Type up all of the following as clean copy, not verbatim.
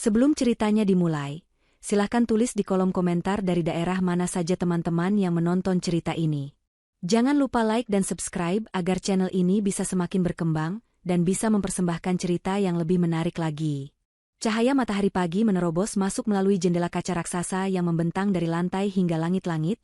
Sebelum ceritanya dimulai, silahkan tulis di kolom komentar dari daerah mana saja teman-teman yang menonton cerita ini. Jangan lupa like dan subscribe agar channel ini bisa semakin berkembang dan bisa mempersembahkan cerita yang lebih menarik lagi. Cahaya matahari pagi menerobos masuk melalui jendela kaca raksasa yang membentang dari lantai hingga langit-langit,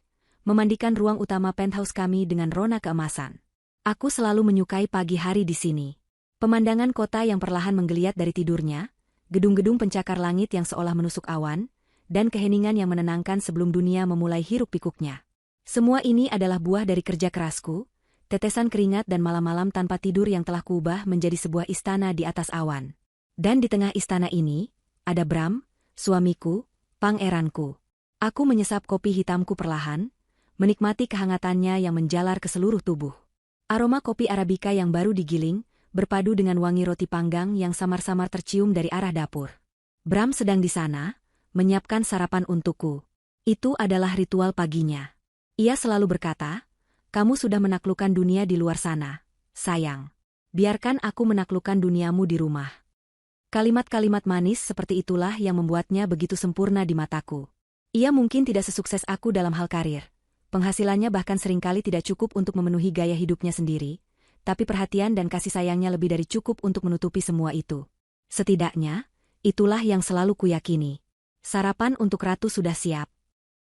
memandikan ruang utama penthouse kami dengan rona keemasan. Aku selalu menyukai pagi hari di sini. Pemandangan kota yang perlahan menggeliat dari tidurnya, gedung-gedung pencakar langit yang seolah menusuk awan, dan keheningan yang menenangkan sebelum dunia memulai hiruk-pikuknya. Semua ini adalah buah dari kerja kerasku, tetesan keringat dan malam-malam tanpa tidur yang telah kuubah menjadi sebuah istana di atas awan. Dan di tengah istana ini, ada Bram, suamiku, pangeranku. Aku menyesap kopi hitamku perlahan, menikmati kehangatannya yang menjalar ke seluruh tubuh. Aroma kopi Arabica yang baru digiling, berpadu dengan wangi roti panggang yang samar-samar tercium dari arah dapur. Bram sedang di sana, menyiapkan sarapan untukku. Itu adalah ritual paginya. Ia selalu berkata, "Kamu sudah menaklukkan dunia di luar sana, sayang. Biarkan aku menaklukkan duniamu di rumah." Kalimat-kalimat manis seperti itulah yang membuatnya begitu sempurna di mataku. Ia mungkin tidak sesukses aku dalam hal karir. Penghasilannya bahkan seringkali tidak cukup untuk memenuhi gaya hidupnya sendiri, tapi perhatian dan kasih sayangnya lebih dari cukup untuk menutupi semua itu. Setidaknya, itulah yang selalu kuyakini. Sarapan untuk ratu sudah siap.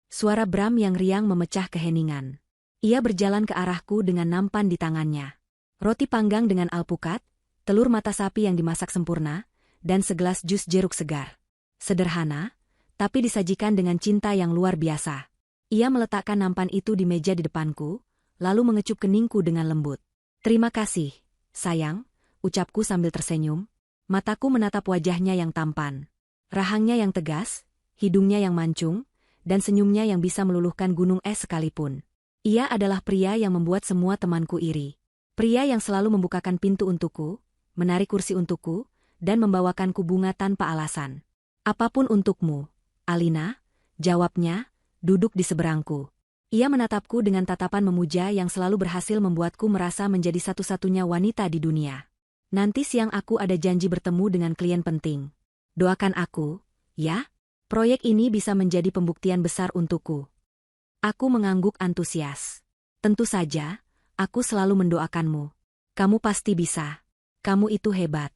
Suara Bram yang riang memecah keheningan. Ia berjalan ke arahku dengan nampan di tangannya. Roti panggang dengan alpukat, telur mata sapi yang dimasak sempurna, dan segelas jus jeruk segar. Sederhana, tapi disajikan dengan cinta yang luar biasa. Ia meletakkan nampan itu di meja di depanku, lalu mengecup keningku dengan lembut. "Terima kasih, sayang," ucapku sambil tersenyum. Mataku menatap wajahnya yang tampan. Rahangnya yang tegas, hidungnya yang mancung, dan senyumnya yang bisa meluluhkan gunung es sekalipun. Ia adalah pria yang membuat semua temanku iri. Pria yang selalu membukakan pintu untukku, menarik kursi untukku, dan membawakanku bunga tanpa alasan. "Apapun untukmu, Alina," jawabnya, duduk di seberangku. Ia menatapku dengan tatapan memuja yang selalu berhasil membuatku merasa menjadi satu-satunya wanita di dunia. "Nanti siang aku ada janji bertemu dengan klien penting. Doakan aku, ya? Proyek ini bisa menjadi pembuktian besar untukku." Aku mengangguk antusias. "Tentu saja, aku selalu mendoakanmu. Kamu pasti bisa. Kamu itu hebat."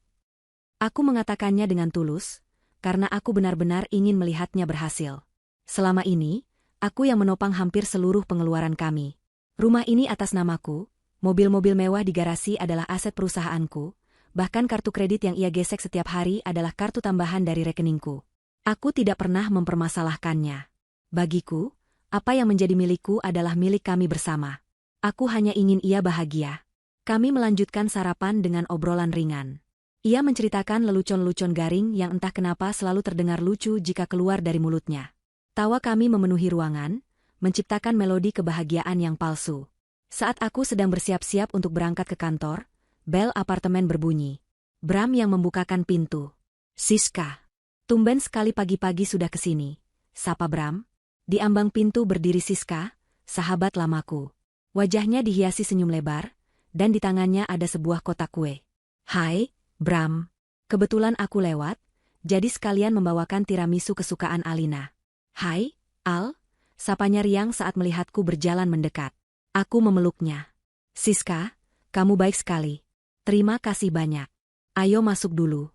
Aku mengatakannya dengan tulus, karena aku benar-benar ingin melihatnya berhasil. Selama ini, aku yang menopang hampir seluruh pengeluaran kami. Rumah ini atas namaku, mobil-mobil mewah di garasi adalah aset perusahaanku, bahkan kartu kredit yang ia gesek setiap hari adalah kartu tambahan dari rekeningku. Aku tidak pernah mempermasalahkannya. Bagiku, apa yang menjadi milikku adalah milik kami bersama. Aku hanya ingin ia bahagia. Kami melanjutkan sarapan dengan obrolan ringan. Ia menceritakan lelucon-lelucon garing yang entah kenapa selalu terdengar lucu jika keluar dari mulutnya. Tawa kami memenuhi ruangan, menciptakan melodi kebahagiaan yang palsu. Saat aku sedang bersiap-siap untuk berangkat ke kantor, bel apartemen berbunyi. Bram yang membukakan pintu. "Siska, tumben sekali pagi-pagi sudah kesini," sapa Bram. Di ambang pintu berdiri Siska, sahabat lamaku. Wajahnya dihiasi senyum lebar, dan di tangannya ada sebuah kotak kue. "Hai, Bram. Kebetulan aku lewat, jadi sekalian membawakan tiramisu kesukaan Alina." "Hai, Al," sapanya riang saat melihatku berjalan mendekat. Aku memeluknya. "Siska, kamu baik sekali. Terima kasih banyak. Ayo masuk dulu."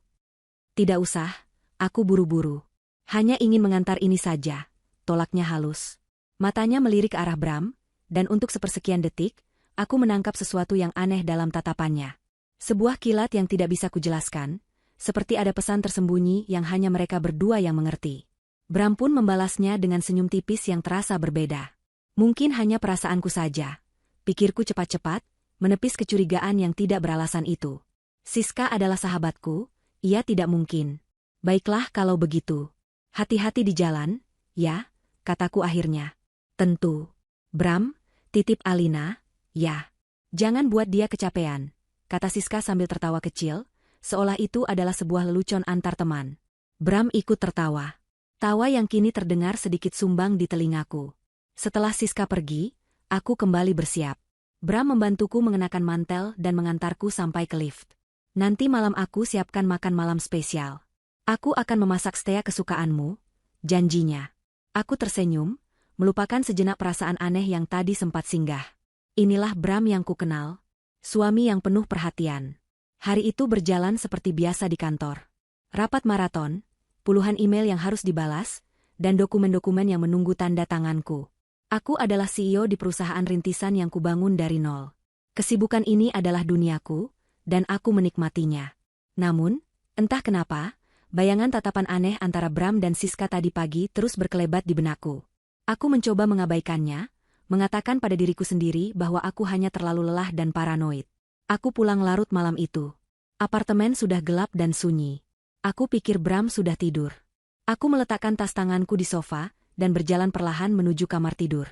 "Tidak usah, aku buru-buru. Hanya ingin mengantar ini saja," tolaknya halus. Matanya melirik ke arah Bram, dan untuk sepersekian detik, aku menangkap sesuatu yang aneh dalam tatapannya. Sebuah kilat yang tidak bisa kujelaskan, seperti ada pesan tersembunyi yang hanya mereka berdua yang mengerti. Bram pun membalasnya dengan senyum tipis yang terasa berbeda. Mungkin hanya perasaanku saja. Pikirku cepat-cepat, menepis kecurigaan yang tidak beralasan itu. Siska adalah sahabatku, ia tidak mungkin. "Baiklah kalau begitu. Hati-hati di jalan, ya," kataku akhirnya. "Tentu. Bram, titip Alina, ya. Jangan buat dia kecapean," kata Siska sambil tertawa kecil, seolah itu adalah sebuah lelucon antar teman. Bram ikut tertawa. Tawa yang kini terdengar sedikit sumbang di telingaku. Setelah Siska pergi, aku kembali bersiap. Bram membantuku mengenakan mantel dan mengantarku sampai ke lift. "Nanti malam aku siapkan makan malam spesial. Aku akan memasak steak kesukaanmu, janjinya. Aku tersenyum, melupakan sejenak perasaan aneh yang tadi sempat singgah. Inilah Bram yang kukenal, suami yang penuh perhatian. Hari itu berjalan seperti biasa di kantor. Rapat maraton, puluhan email yang harus dibalas, dan dokumen-dokumen yang menunggu tanda tanganku. Aku adalah CEO di perusahaan rintisan yang kubangun dari nol. Kesibukan ini adalah duniaku, dan aku menikmatinya. Namun, entah kenapa, bayangan tatapan aneh antara Bram dan Siska tadi pagi terus berkelebat di benakku. Aku mencoba mengabaikannya, mengatakan pada diriku sendiri bahwa aku hanya terlalu lelah dan paranoid. Aku pulang larut malam itu. Apartemen sudah gelap dan sunyi. Aku pikir Bram sudah tidur. Aku meletakkan tas tanganku di sofa dan berjalan perlahan menuju kamar tidur.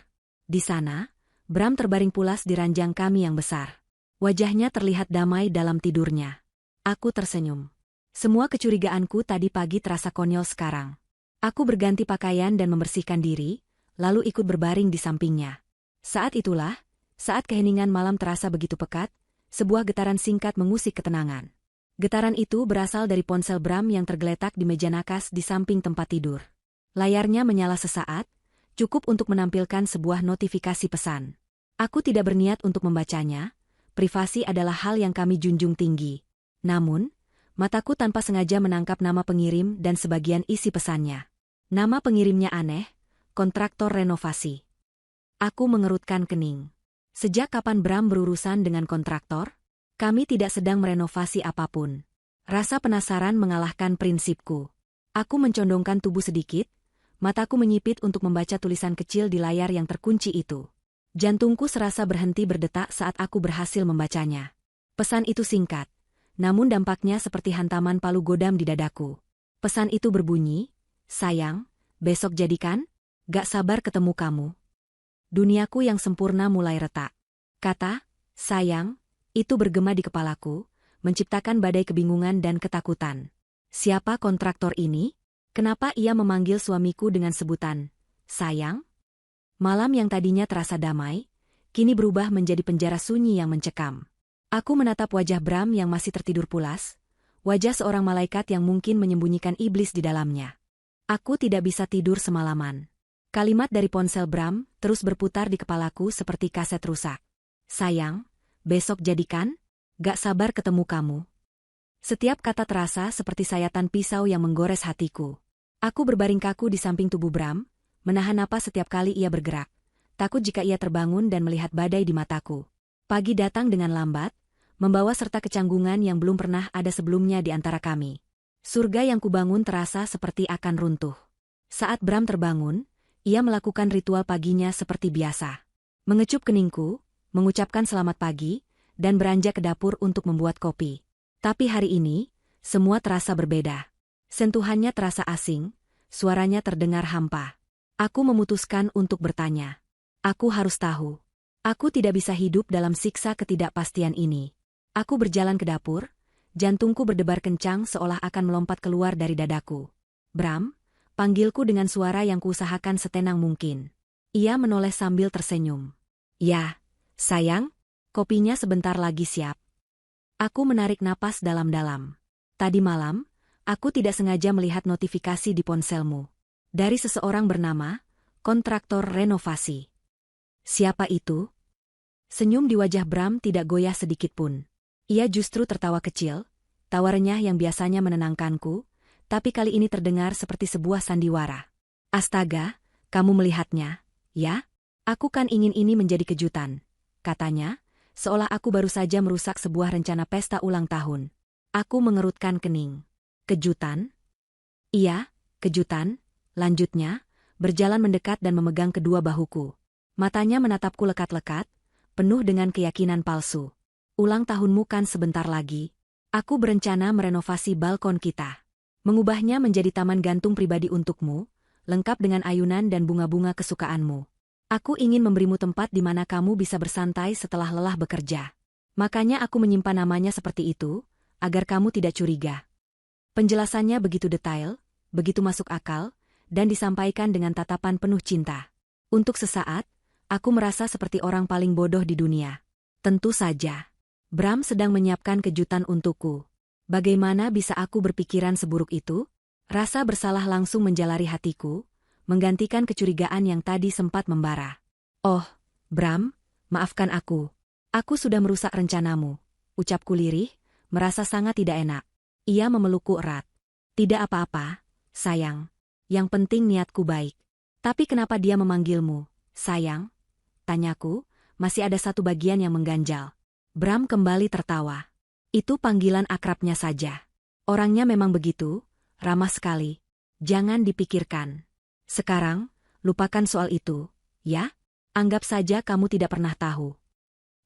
Di sana, Bram terbaring pulas di ranjang kami yang besar. Wajahnya terlihat damai dalam tidurnya. Aku tersenyum. Semua kecurigaanku tadi pagi terasa konyol sekarang. Aku berganti pakaian dan membersihkan diri, lalu ikut berbaring di sampingnya. Saat itulah, saat keheningan malam terasa begitu pekat, sebuah getaran singkat mengusik ketenangan. Getaran itu berasal dari ponsel Bram yang tergeletak di meja nakas di samping tempat tidur. Layarnya menyala sesaat, cukup untuk menampilkan sebuah notifikasi pesan. Aku tidak berniat untuk membacanya, privasi adalah hal yang kami junjung tinggi. Namun, mataku tanpa sengaja menangkap nama pengirim dan sebagian isi pesannya. Nama pengirimnya aneh, kontraktor renovasi. Aku mengerutkan kening. Sejak kapan Bram berurusan dengan kontraktor? Kami tidak sedang merenovasi apapun. Rasa penasaran mengalahkan prinsipku. Aku mencondongkan tubuh sedikit, mataku menyipit untuk membaca tulisan kecil di layar yang terkunci itu. Jantungku serasa berhenti berdetak saat aku berhasil membacanya. Pesan itu singkat, namun dampaknya seperti hantaman palu godam di dadaku. Pesan itu berbunyi, "Sayang, besok jadikan? Gak sabar ketemu kamu." Duniaku yang sempurna mulai retak. Kata, "sayang," itu bergema di kepalaku, menciptakan badai kebingungan dan ketakutan. Siapa kontraktor ini? Kenapa ia memanggil suamiku dengan sebutan sayang? Malam yang tadinya terasa damai, kini berubah menjadi penjara sunyi yang mencekam. Aku menatap wajah Bram yang masih tertidur pulas, wajah seorang malaikat yang mungkin menyembunyikan iblis di dalamnya. Aku tidak bisa tidur semalaman. Kalimat dari ponsel Bram terus berputar di kepalaku seperti kaset rusak. "Sayang, besok jadikan? Gak sabar ketemu kamu." Setiap kata terasa seperti sayatan pisau yang menggores hatiku. Aku berbaring kaku di samping tubuh Bram, menahan napas setiap kali ia bergerak, takut jika ia terbangun dan melihat badai di mataku. Pagi datang dengan lambat, membawa serta kecanggungan yang belum pernah ada sebelumnya di antara kami. Surga yang kubangun terasa seperti akan runtuh. Saat Bram terbangun, ia melakukan ritual paginya seperti biasa. Mengecup keningku, mengucapkan selamat pagi, dan beranjak ke dapur untuk membuat kopi. Tapi hari ini, semua terasa berbeda. Sentuhannya terasa asing, suaranya terdengar hampa. Aku memutuskan untuk bertanya. Aku harus tahu. Aku tidak bisa hidup dalam siksa ketidakpastian ini. Aku berjalan ke dapur, jantungku berdebar kencang seolah akan melompat keluar dari dadaku. "Bram," panggilku dengan suara yang kuusahakan setenang mungkin. Ia menoleh sambil tersenyum. "Ya, sayang, kopinya sebentar lagi siap." Aku menarik napas dalam-dalam. "Tadi malam, aku tidak sengaja melihat notifikasi di ponselmu. Dari seseorang bernama kontraktor renovasi." "Siapa itu?" Senyum di wajah Bram tidak goyah sedikit pun. Ia justru tertawa kecil, tawa renyah yang biasanya menenangkanku, tapi kali ini terdengar seperti sebuah sandiwara. "Astaga, kamu melihatnya, ya? Aku kan ingin ini menjadi kejutan," katanya, seolah aku baru saja merusak sebuah rencana pesta ulang tahun. Aku mengerutkan kening. "Kejutan?" "Iya, kejutan," lanjutnya, berjalan mendekat dan memegang kedua bahuku. Matanya menatapku lekat-lekat, penuh dengan keyakinan palsu. "Ulang tahunmu kan sebentar lagi. Aku berencana merenovasi balkon kita. Mengubahnya menjadi taman gantung pribadi untukmu, lengkap dengan ayunan dan bunga-bunga kesukaanmu. Aku ingin memberimu tempat di mana kamu bisa bersantai setelah lelah bekerja. Makanya aku menyimpan namanya seperti itu, agar kamu tidak curiga." Penjelasannya begitu detail, begitu masuk akal, dan disampaikan dengan tatapan penuh cinta. Untuk sesaat, aku merasa seperti orang paling bodoh di dunia. Tentu saja, Bram sedang menyiapkan kejutan untukku. Bagaimana bisa aku berpikiran seburuk itu? Rasa bersalah langsung menjalari hatiku, menggantikan kecurigaan yang tadi sempat membara. Oh, Bram, maafkan aku. Aku sudah merusak rencanamu, ucapku lirih, merasa sangat tidak enak. Ia memelukku erat. Tidak apa-apa, sayang. Yang penting niatku baik. Tapi kenapa dia memanggilmu, sayang? Tanyaku, masih ada satu bagian yang mengganjal. Bram kembali tertawa. Itu panggilan akrabnya saja. Orangnya memang begitu, ramah sekali. Jangan dipikirkan. Sekarang, lupakan soal itu, ya? Anggap saja kamu tidak pernah tahu.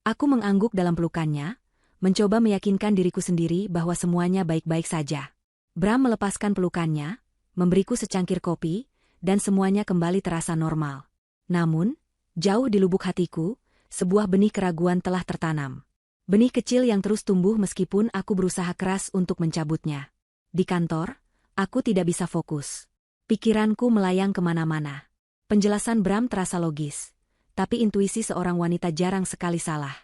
Aku mengangguk dalam pelukannya, mencoba meyakinkan diriku sendiri bahwa semuanya baik-baik saja. Bram melepaskan pelukannya, memberiku secangkir kopi, dan semuanya kembali terasa normal. Namun, jauh di lubuk hatiku, sebuah benih keraguan telah tertanam. Benih kecil yang terus tumbuh meskipun aku berusaha keras untuk mencabutnya. Di kantor, aku tidak bisa fokus. Pikiranku melayang kemana-mana. Penjelasan Bram terasa logis, tapi intuisi seorang wanita jarang sekali salah.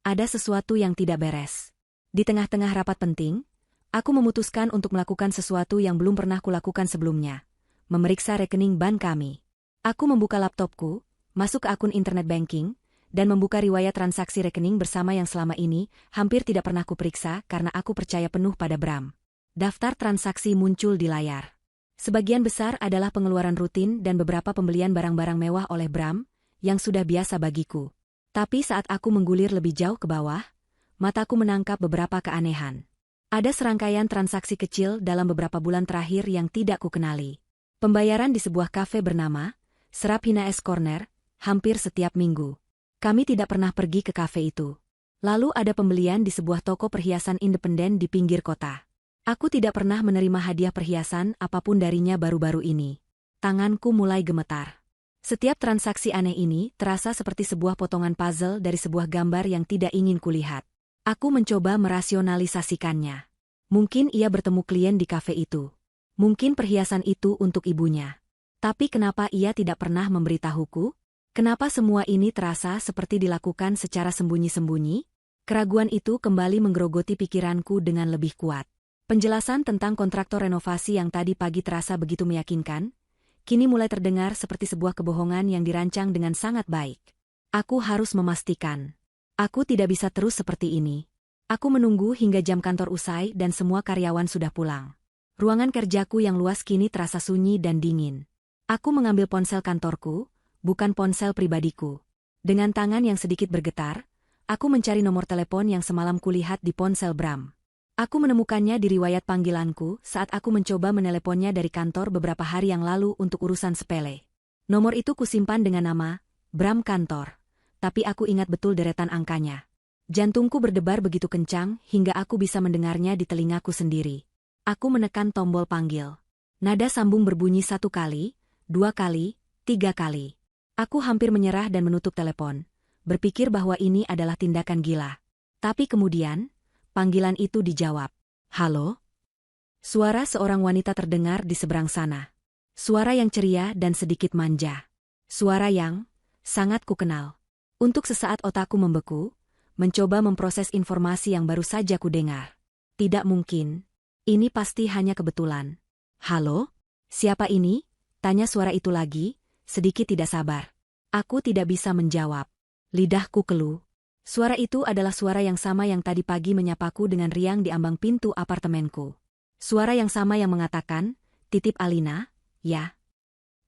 Ada sesuatu yang tidak beres. Di tengah-tengah rapat penting, aku memutuskan untuk melakukan sesuatu yang belum pernah kulakukan sebelumnya. Memeriksa rekening bank kami. Aku membuka laptopku, masuk ke akun internet banking, dan membuka riwayat transaksi rekening bersama yang selama ini hampir tidak pernah kuperiksa karena aku percaya penuh pada Bram. Daftar transaksi muncul di layar. Sebagian besar adalah pengeluaran rutin dan beberapa pembelian barang-barang mewah oleh Bram, yang sudah biasa bagiku. Tapi saat aku menggulir lebih jauh ke bawah, mataku menangkap beberapa keanehan. Ada serangkaian transaksi kecil dalam beberapa bulan terakhir yang tidak kukenali. Pembayaran di sebuah kafe bernama Serap Hinaes Corner, hampir setiap minggu. Kami tidak pernah pergi ke kafe itu. Lalu ada pembelian di sebuah toko perhiasan independen di pinggir kota. Aku tidak pernah menerima hadiah perhiasan apapun darinya baru-baru ini. Tanganku mulai gemetar. Setiap transaksi aneh ini terasa seperti sebuah potongan puzzle dari sebuah gambar yang tidak ingin kulihat. Aku mencoba merasionalisasikannya. Mungkin ia bertemu klien di kafe itu. Mungkin perhiasan itu untuk ibunya. Tapi kenapa ia tidak pernah memberitahuku? Kenapa semua ini terasa seperti dilakukan secara sembunyi-sembunyi? Keraguan itu kembali menggerogoti pikiranku dengan lebih kuat. Penjelasan tentang kontraktor renovasi yang tadi pagi terasa begitu meyakinkan, kini mulai terdengar seperti sebuah kebohongan yang dirancang dengan sangat baik. Aku harus memastikan. Aku tidak bisa terus seperti ini. Aku menunggu hingga jam kantor usai dan semua karyawan sudah pulang. Ruangan kerjaku yang luas kini terasa sunyi dan dingin. Aku mengambil ponsel kantorku, bukan ponsel pribadiku. Dengan tangan yang sedikit bergetar, aku mencari nomor telepon yang semalam kulihat di ponsel Bram. Aku menemukannya di riwayat panggilanku saat aku mencoba meneleponnya dari kantor beberapa hari yang lalu untuk urusan sepele. Nomor itu kusimpan dengan nama Bram Kantor, tapi aku ingat betul deretan angkanya. Jantungku berdebar begitu kencang hingga aku bisa mendengarnya di telingaku sendiri. Aku menekan tombol panggil. Nada sambung berbunyi 1 kali, 2 kali, 3 kali. Aku hampir menyerah dan menutup telepon, berpikir bahwa ini adalah tindakan gila. Tapi kemudian, panggilan itu dijawab. Halo? Suara seorang wanita terdengar di seberang sana. Suara yang ceria dan sedikit manja. Suara yang sangat kukenal. Untuk sesaat otakku membeku, mencoba memproses informasi yang baru saja kudengar. Tidak mungkin. Ini pasti hanya kebetulan. Halo? Siapa ini? Tanya suara itu lagi, sedikit tidak sabar. Aku tidak bisa menjawab. Lidahku keluh. Suara itu adalah suara yang sama yang tadi pagi menyapaku dengan riang di ambang pintu apartemenku. Suara yang sama yang mengatakan, "Titip Alina, ya."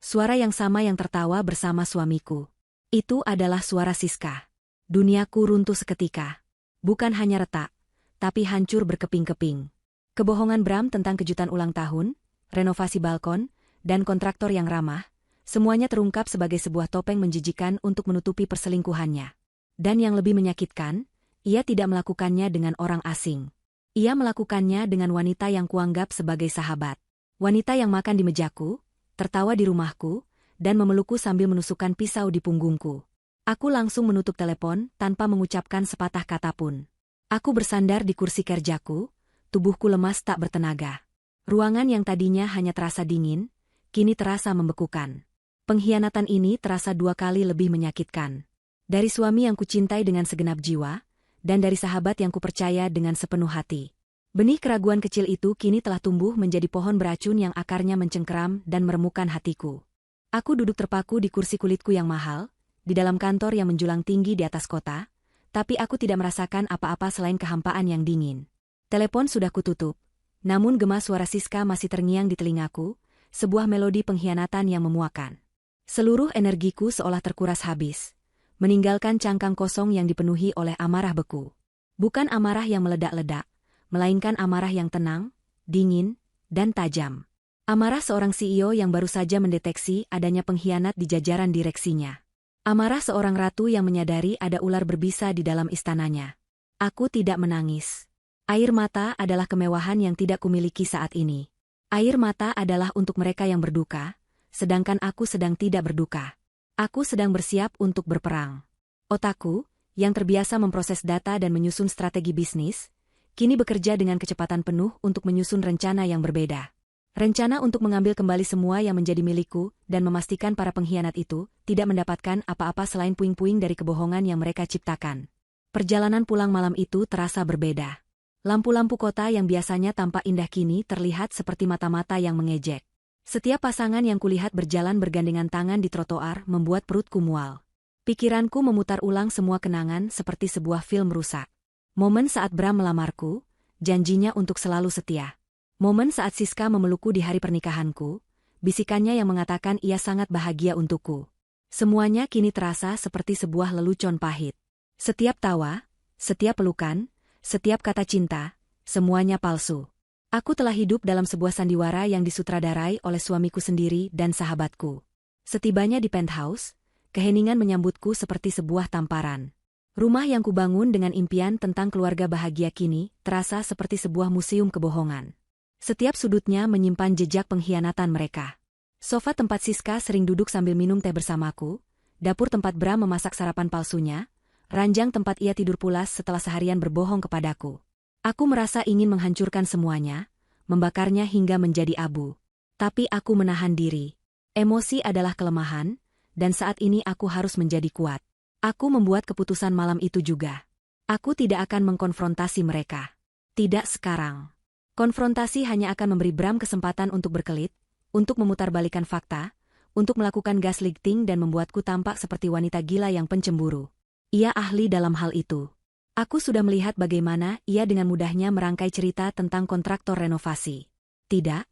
Suara yang sama yang tertawa bersama suamiku. Itu adalah suara Siska. Duniaku runtuh seketika. Bukan hanya retak, tapi hancur berkeping-keping. Kebohongan Bram tentang kejutan ulang tahun, renovasi balkon, dan kontraktor yang ramah, semuanya terungkap sebagai sebuah topeng menjijikan untuk menutupi perselingkuhannya. Dan yang lebih menyakitkan, ia tidak melakukannya dengan orang asing. Ia melakukannya dengan wanita yang kuanggap sebagai sahabat. Wanita yang makan di mejaku, tertawa di rumahku, dan memelukku sambil menusukkan pisau di punggungku. Aku langsung menutup telepon tanpa mengucapkan sepatah kata pun. Aku bersandar di kursi kerjaku, tubuhku lemas tak bertenaga. Ruangan yang tadinya hanya terasa dingin, kini terasa membekukan. Pengkhianatan ini terasa 2 kali lebih menyakitkan. Dari suami yang kucintai dengan segenap jiwa, dan dari sahabat yang kupercaya dengan sepenuh hati. Benih keraguan kecil itu kini telah tumbuh menjadi pohon beracun yang akarnya mencengkeram dan meremukkan hatiku. Aku duduk terpaku di kursi kulitku yang mahal, di dalam kantor yang menjulang tinggi di atas kota, tapi aku tidak merasakan apa-apa selain kehampaan yang dingin. Telepon sudah kututup, namun gema suara Siska masih terngiang di telingaku, sebuah melodi pengkhianatan yang memuakan. Seluruh energiku seolah terkuras habis, meninggalkan cangkang kosong yang dipenuhi oleh amarah beku. Bukan amarah yang meledak-ledak, melainkan amarah yang tenang, dingin, dan tajam. Amarah seorang CEO yang baru saja mendeteksi adanya pengkhianat di jajaran direksinya. Amarah seorang ratu yang menyadari ada ular berbisa di dalam istananya. Aku tidak menangis. Air mata adalah kemewahan yang tidak kumiliki saat ini. Air mata adalah untuk mereka yang berduka, sedangkan aku sedang tidak berduka. Aku sedang bersiap untuk berperang. Otakku, yang terbiasa memproses data dan menyusun strategi bisnis, kini bekerja dengan kecepatan penuh untuk menyusun rencana yang berbeda. Rencana untuk mengambil kembali semua yang menjadi milikku dan memastikan para pengkhianat itu tidak mendapatkan apa-apa selain puing-puing dari kebohongan yang mereka ciptakan. Perjalanan pulang malam itu terasa berbeda. Lampu-lampu kota yang biasanya tampak indah kini terlihat seperti mata-mata yang mengejek. Setiap pasangan yang kulihat berjalan bergandengan tangan di trotoar membuat perutku mual. Pikiranku memutar ulang semua kenangan seperti sebuah film rusak. Momen saat Bram melamarku, janjinya untuk selalu setia. Momen saat Siska memelukku di hari pernikahanku, bisikannya yang mengatakan ia sangat bahagia untukku. Semuanya kini terasa seperti sebuah lelucon pahit. Setiap tawa, setiap pelukan, setiap kata cinta, semuanya palsu. Aku telah hidup dalam sebuah sandiwara yang disutradarai oleh suamiku sendiri dan sahabatku. Setibanya di penthouse, keheningan menyambutku seperti sebuah tamparan. Rumah yang kubangun dengan impian tentang keluarga bahagia kini terasa seperti sebuah museum kebohongan. Setiap sudutnya menyimpan jejak pengkhianatan mereka. Sofa tempat Siska sering duduk sambil minum teh bersamaku, dapur tempat Bram memasak sarapan palsunya, ranjang tempat ia tidur pulas setelah seharian berbohong kepadaku. Aku merasa ingin menghancurkan semuanya, membakarnya hingga menjadi abu. Tapi aku menahan diri. Emosi adalah kelemahan, dan saat ini aku harus menjadi kuat. Aku membuat keputusan malam itu juga. Aku tidak akan mengkonfrontasi mereka. Tidak sekarang. Konfrontasi hanya akan memberi Bram kesempatan untuk berkelit, untuk memutarbalikkan fakta, untuk melakukan gaslighting dan membuatku tampak seperti wanita gila yang pencemburu. Ia ahli dalam hal itu. Aku sudah melihat bagaimana ia dengan mudahnya merangkai cerita tentang kontraktor renovasi. Tidak,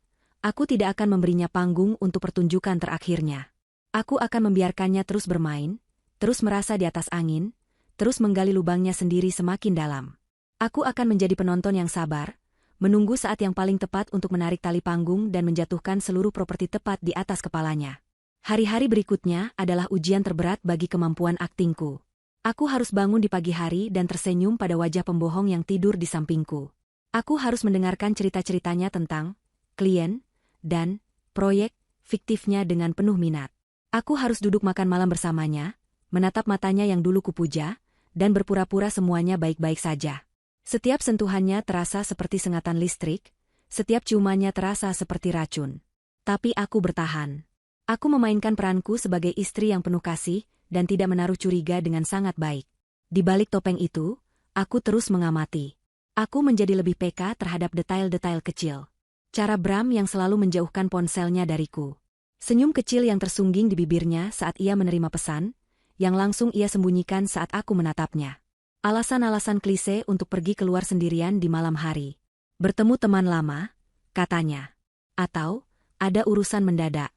aku tidak akan memberinya panggung untuk pertunjukan terakhirnya. Aku akan membiarkannya terus bermain, terus merasa di atas angin, terus menggali lubangnya sendiri semakin dalam. Aku akan menjadi penonton yang sabar, menunggu saat yang paling tepat untuk menarik tali panggung dan menjatuhkan seluruh properti tepat di atas kepalanya. Hari-hari berikutnya adalah ujian terberat bagi kemampuan aktingku. Aku harus bangun di pagi hari dan tersenyum pada wajah pembohong yang tidur di sampingku. Aku harus mendengarkan cerita-ceritanya tentang klien dan proyek fiktifnya dengan penuh minat. Aku harus duduk makan malam bersamanya, menatap matanya yang dulu kupuja, dan berpura-pura semuanya baik-baik saja. Setiap sentuhannya terasa seperti sengatan listrik, setiap ciumannya terasa seperti racun. Tapi aku bertahan. Aku memainkan peranku sebagai istri yang penuh kasih, dan tidak menaruh curiga dengan sangat baik. Di balik topeng itu, aku terus mengamati. Aku menjadi lebih peka terhadap detail-detail kecil. Cara Bram yang selalu menjauhkan ponselnya dariku. Senyum kecil yang tersungging di bibirnya saat ia menerima pesan, yang langsung ia sembunyikan saat aku menatapnya. Alasan-alasan klise untuk pergi keluar sendirian di malam hari. Bertemu teman lama, katanya. Atau, ada urusan mendadak.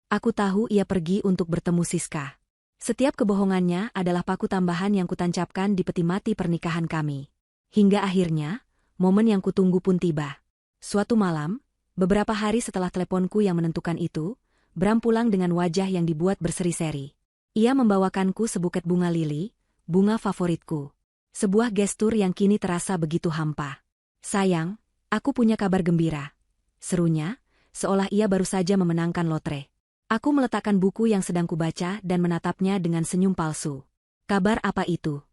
Aku tahu ia pergi untuk bertemu Siska. Setiap kebohongannya adalah paku tambahan yang kutancapkan di peti mati pernikahan kami. Hingga akhirnya, momen yang kutunggu pun tiba. Suatu malam, beberapa hari setelah teleponku yang menentukan itu, Bram pulang dengan wajah yang dibuat berseri-seri. Ia membawakanku sebuket bunga lili, bunga favoritku. Sebuah gestur yang kini terasa begitu hampa. Sayang, aku punya kabar gembira. Serunya, seolah ia baru saja memenangkan lotre. Aku meletakkan buku yang sedang kubaca dan menatapnya dengan senyum palsu. Kabar apa itu?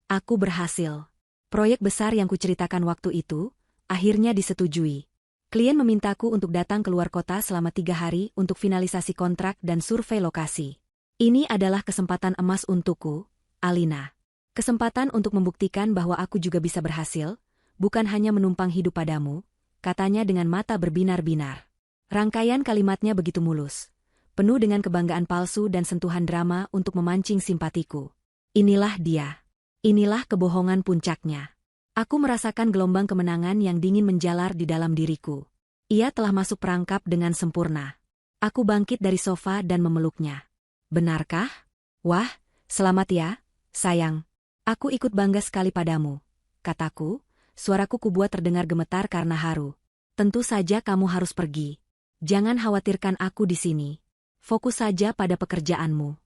Aku berhasil. Proyek besar yang kuceritakan waktu itu, akhirnya disetujui. Klien memintaku untuk datang keluar kota selama 3 hari untuk finalisasi kontrak dan survei lokasi. Ini adalah kesempatan emas untukku, Alina. Kesempatan untuk membuktikan bahwa aku juga bisa berhasil, bukan hanya menumpang hidup padamu, katanya dengan mata berbinar-binar. Rangkaian kalimatnya begitu mulus, penuh dengan kebanggaan palsu dan sentuhan drama untuk memancing simpatiku. Inilah dia. Inilah kebohongan puncaknya. Aku merasakan gelombang kemenangan yang dingin menjalar di dalam diriku. Ia telah masuk perangkap dengan sempurna. Aku bangkit dari sofa dan memeluknya. Benarkah? Wah, selamat ya, sayang. Aku ikut bangga sekali padamu, kataku, suaraku kubuat terdengar gemetar karena haru. Tentu saja kamu harus pergi. Jangan khawatirkan aku di sini. Fokus saja pada pekerjaanmu.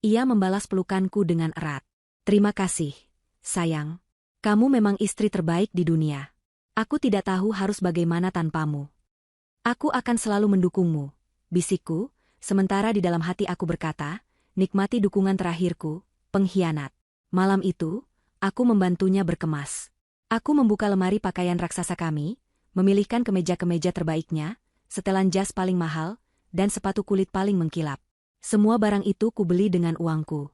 Ia membalas pelukanku dengan erat. Terima kasih, sayang. Kamu memang istri terbaik di dunia. Aku tidak tahu harus bagaimana tanpamu. Aku akan selalu mendukungmu, bisikku, sementara di dalam hati aku berkata, nikmati dukungan terakhirku, pengkhianat. Malam itu, aku membantunya berkemas. Aku membuka lemari pakaian raksasa kami, memilihkan kemeja-kemeja terbaiknya, setelan jas paling mahal, dan sepatu kulit paling mengkilap. Semua barang itu kubeli dengan uangku.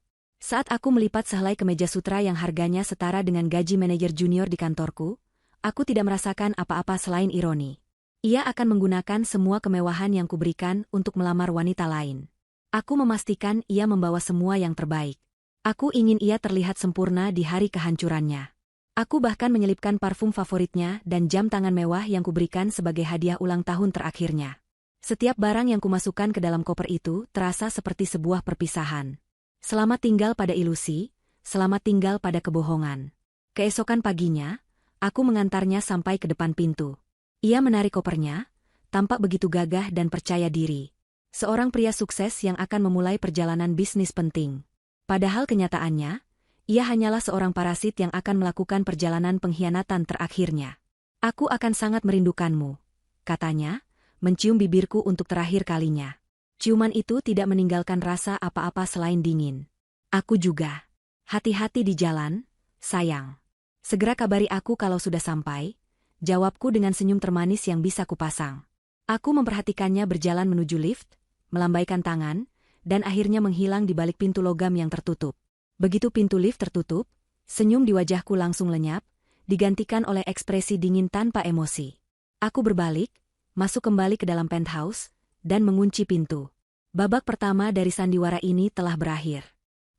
Saat aku melipat sehelai kemeja sutra yang harganya setara dengan gaji manajer junior di kantorku, aku tidak merasakan apa-apa selain ironi. Ia akan menggunakan semua kemewahan yang kuberikan untuk melamar wanita lain. Aku memastikan ia membawa semua yang terbaik. Aku ingin ia terlihat sempurna di hari kehancurannya. Aku bahkan menyelipkan parfum favoritnya dan jam tangan mewah yang kuberikan sebagai hadiah ulang tahun terakhirnya. Setiap barang yang kumasukkan ke dalam koper itu terasa seperti sebuah perpisahan. Selamat tinggal pada ilusi, selamat tinggal pada kebohongan. Keesokan paginya, aku mengantarnya sampai ke depan pintu. Ia menarik kopernya, tampak begitu gagah dan percaya diri. Seorang pria sukses yang akan memulai perjalanan bisnis penting. Padahal kenyataannya, ia hanyalah seorang parasit yang akan melakukan perjalanan pengkhianatan terakhirnya. Aku akan sangat merindukanmu, katanya, mencium bibirku untuk terakhir kalinya. Ciuman itu tidak meninggalkan rasa apa-apa selain dingin. Aku juga. Hati-hati di jalan, sayang. Segera kabari aku kalau sudah sampai, jawabku dengan senyum termanis yang bisa kupasang. Aku memperhatikannya berjalan menuju lift, melambaikan tangan, dan akhirnya menghilang di balik pintu logam yang tertutup. Begitu pintu lift tertutup, senyum di wajahku langsung lenyap, digantikan oleh ekspresi dingin tanpa emosi. Aku berbalik, masuk kembali ke dalam penthouse, dan mengunci pintu. Babak pertama dari sandiwara ini telah berakhir.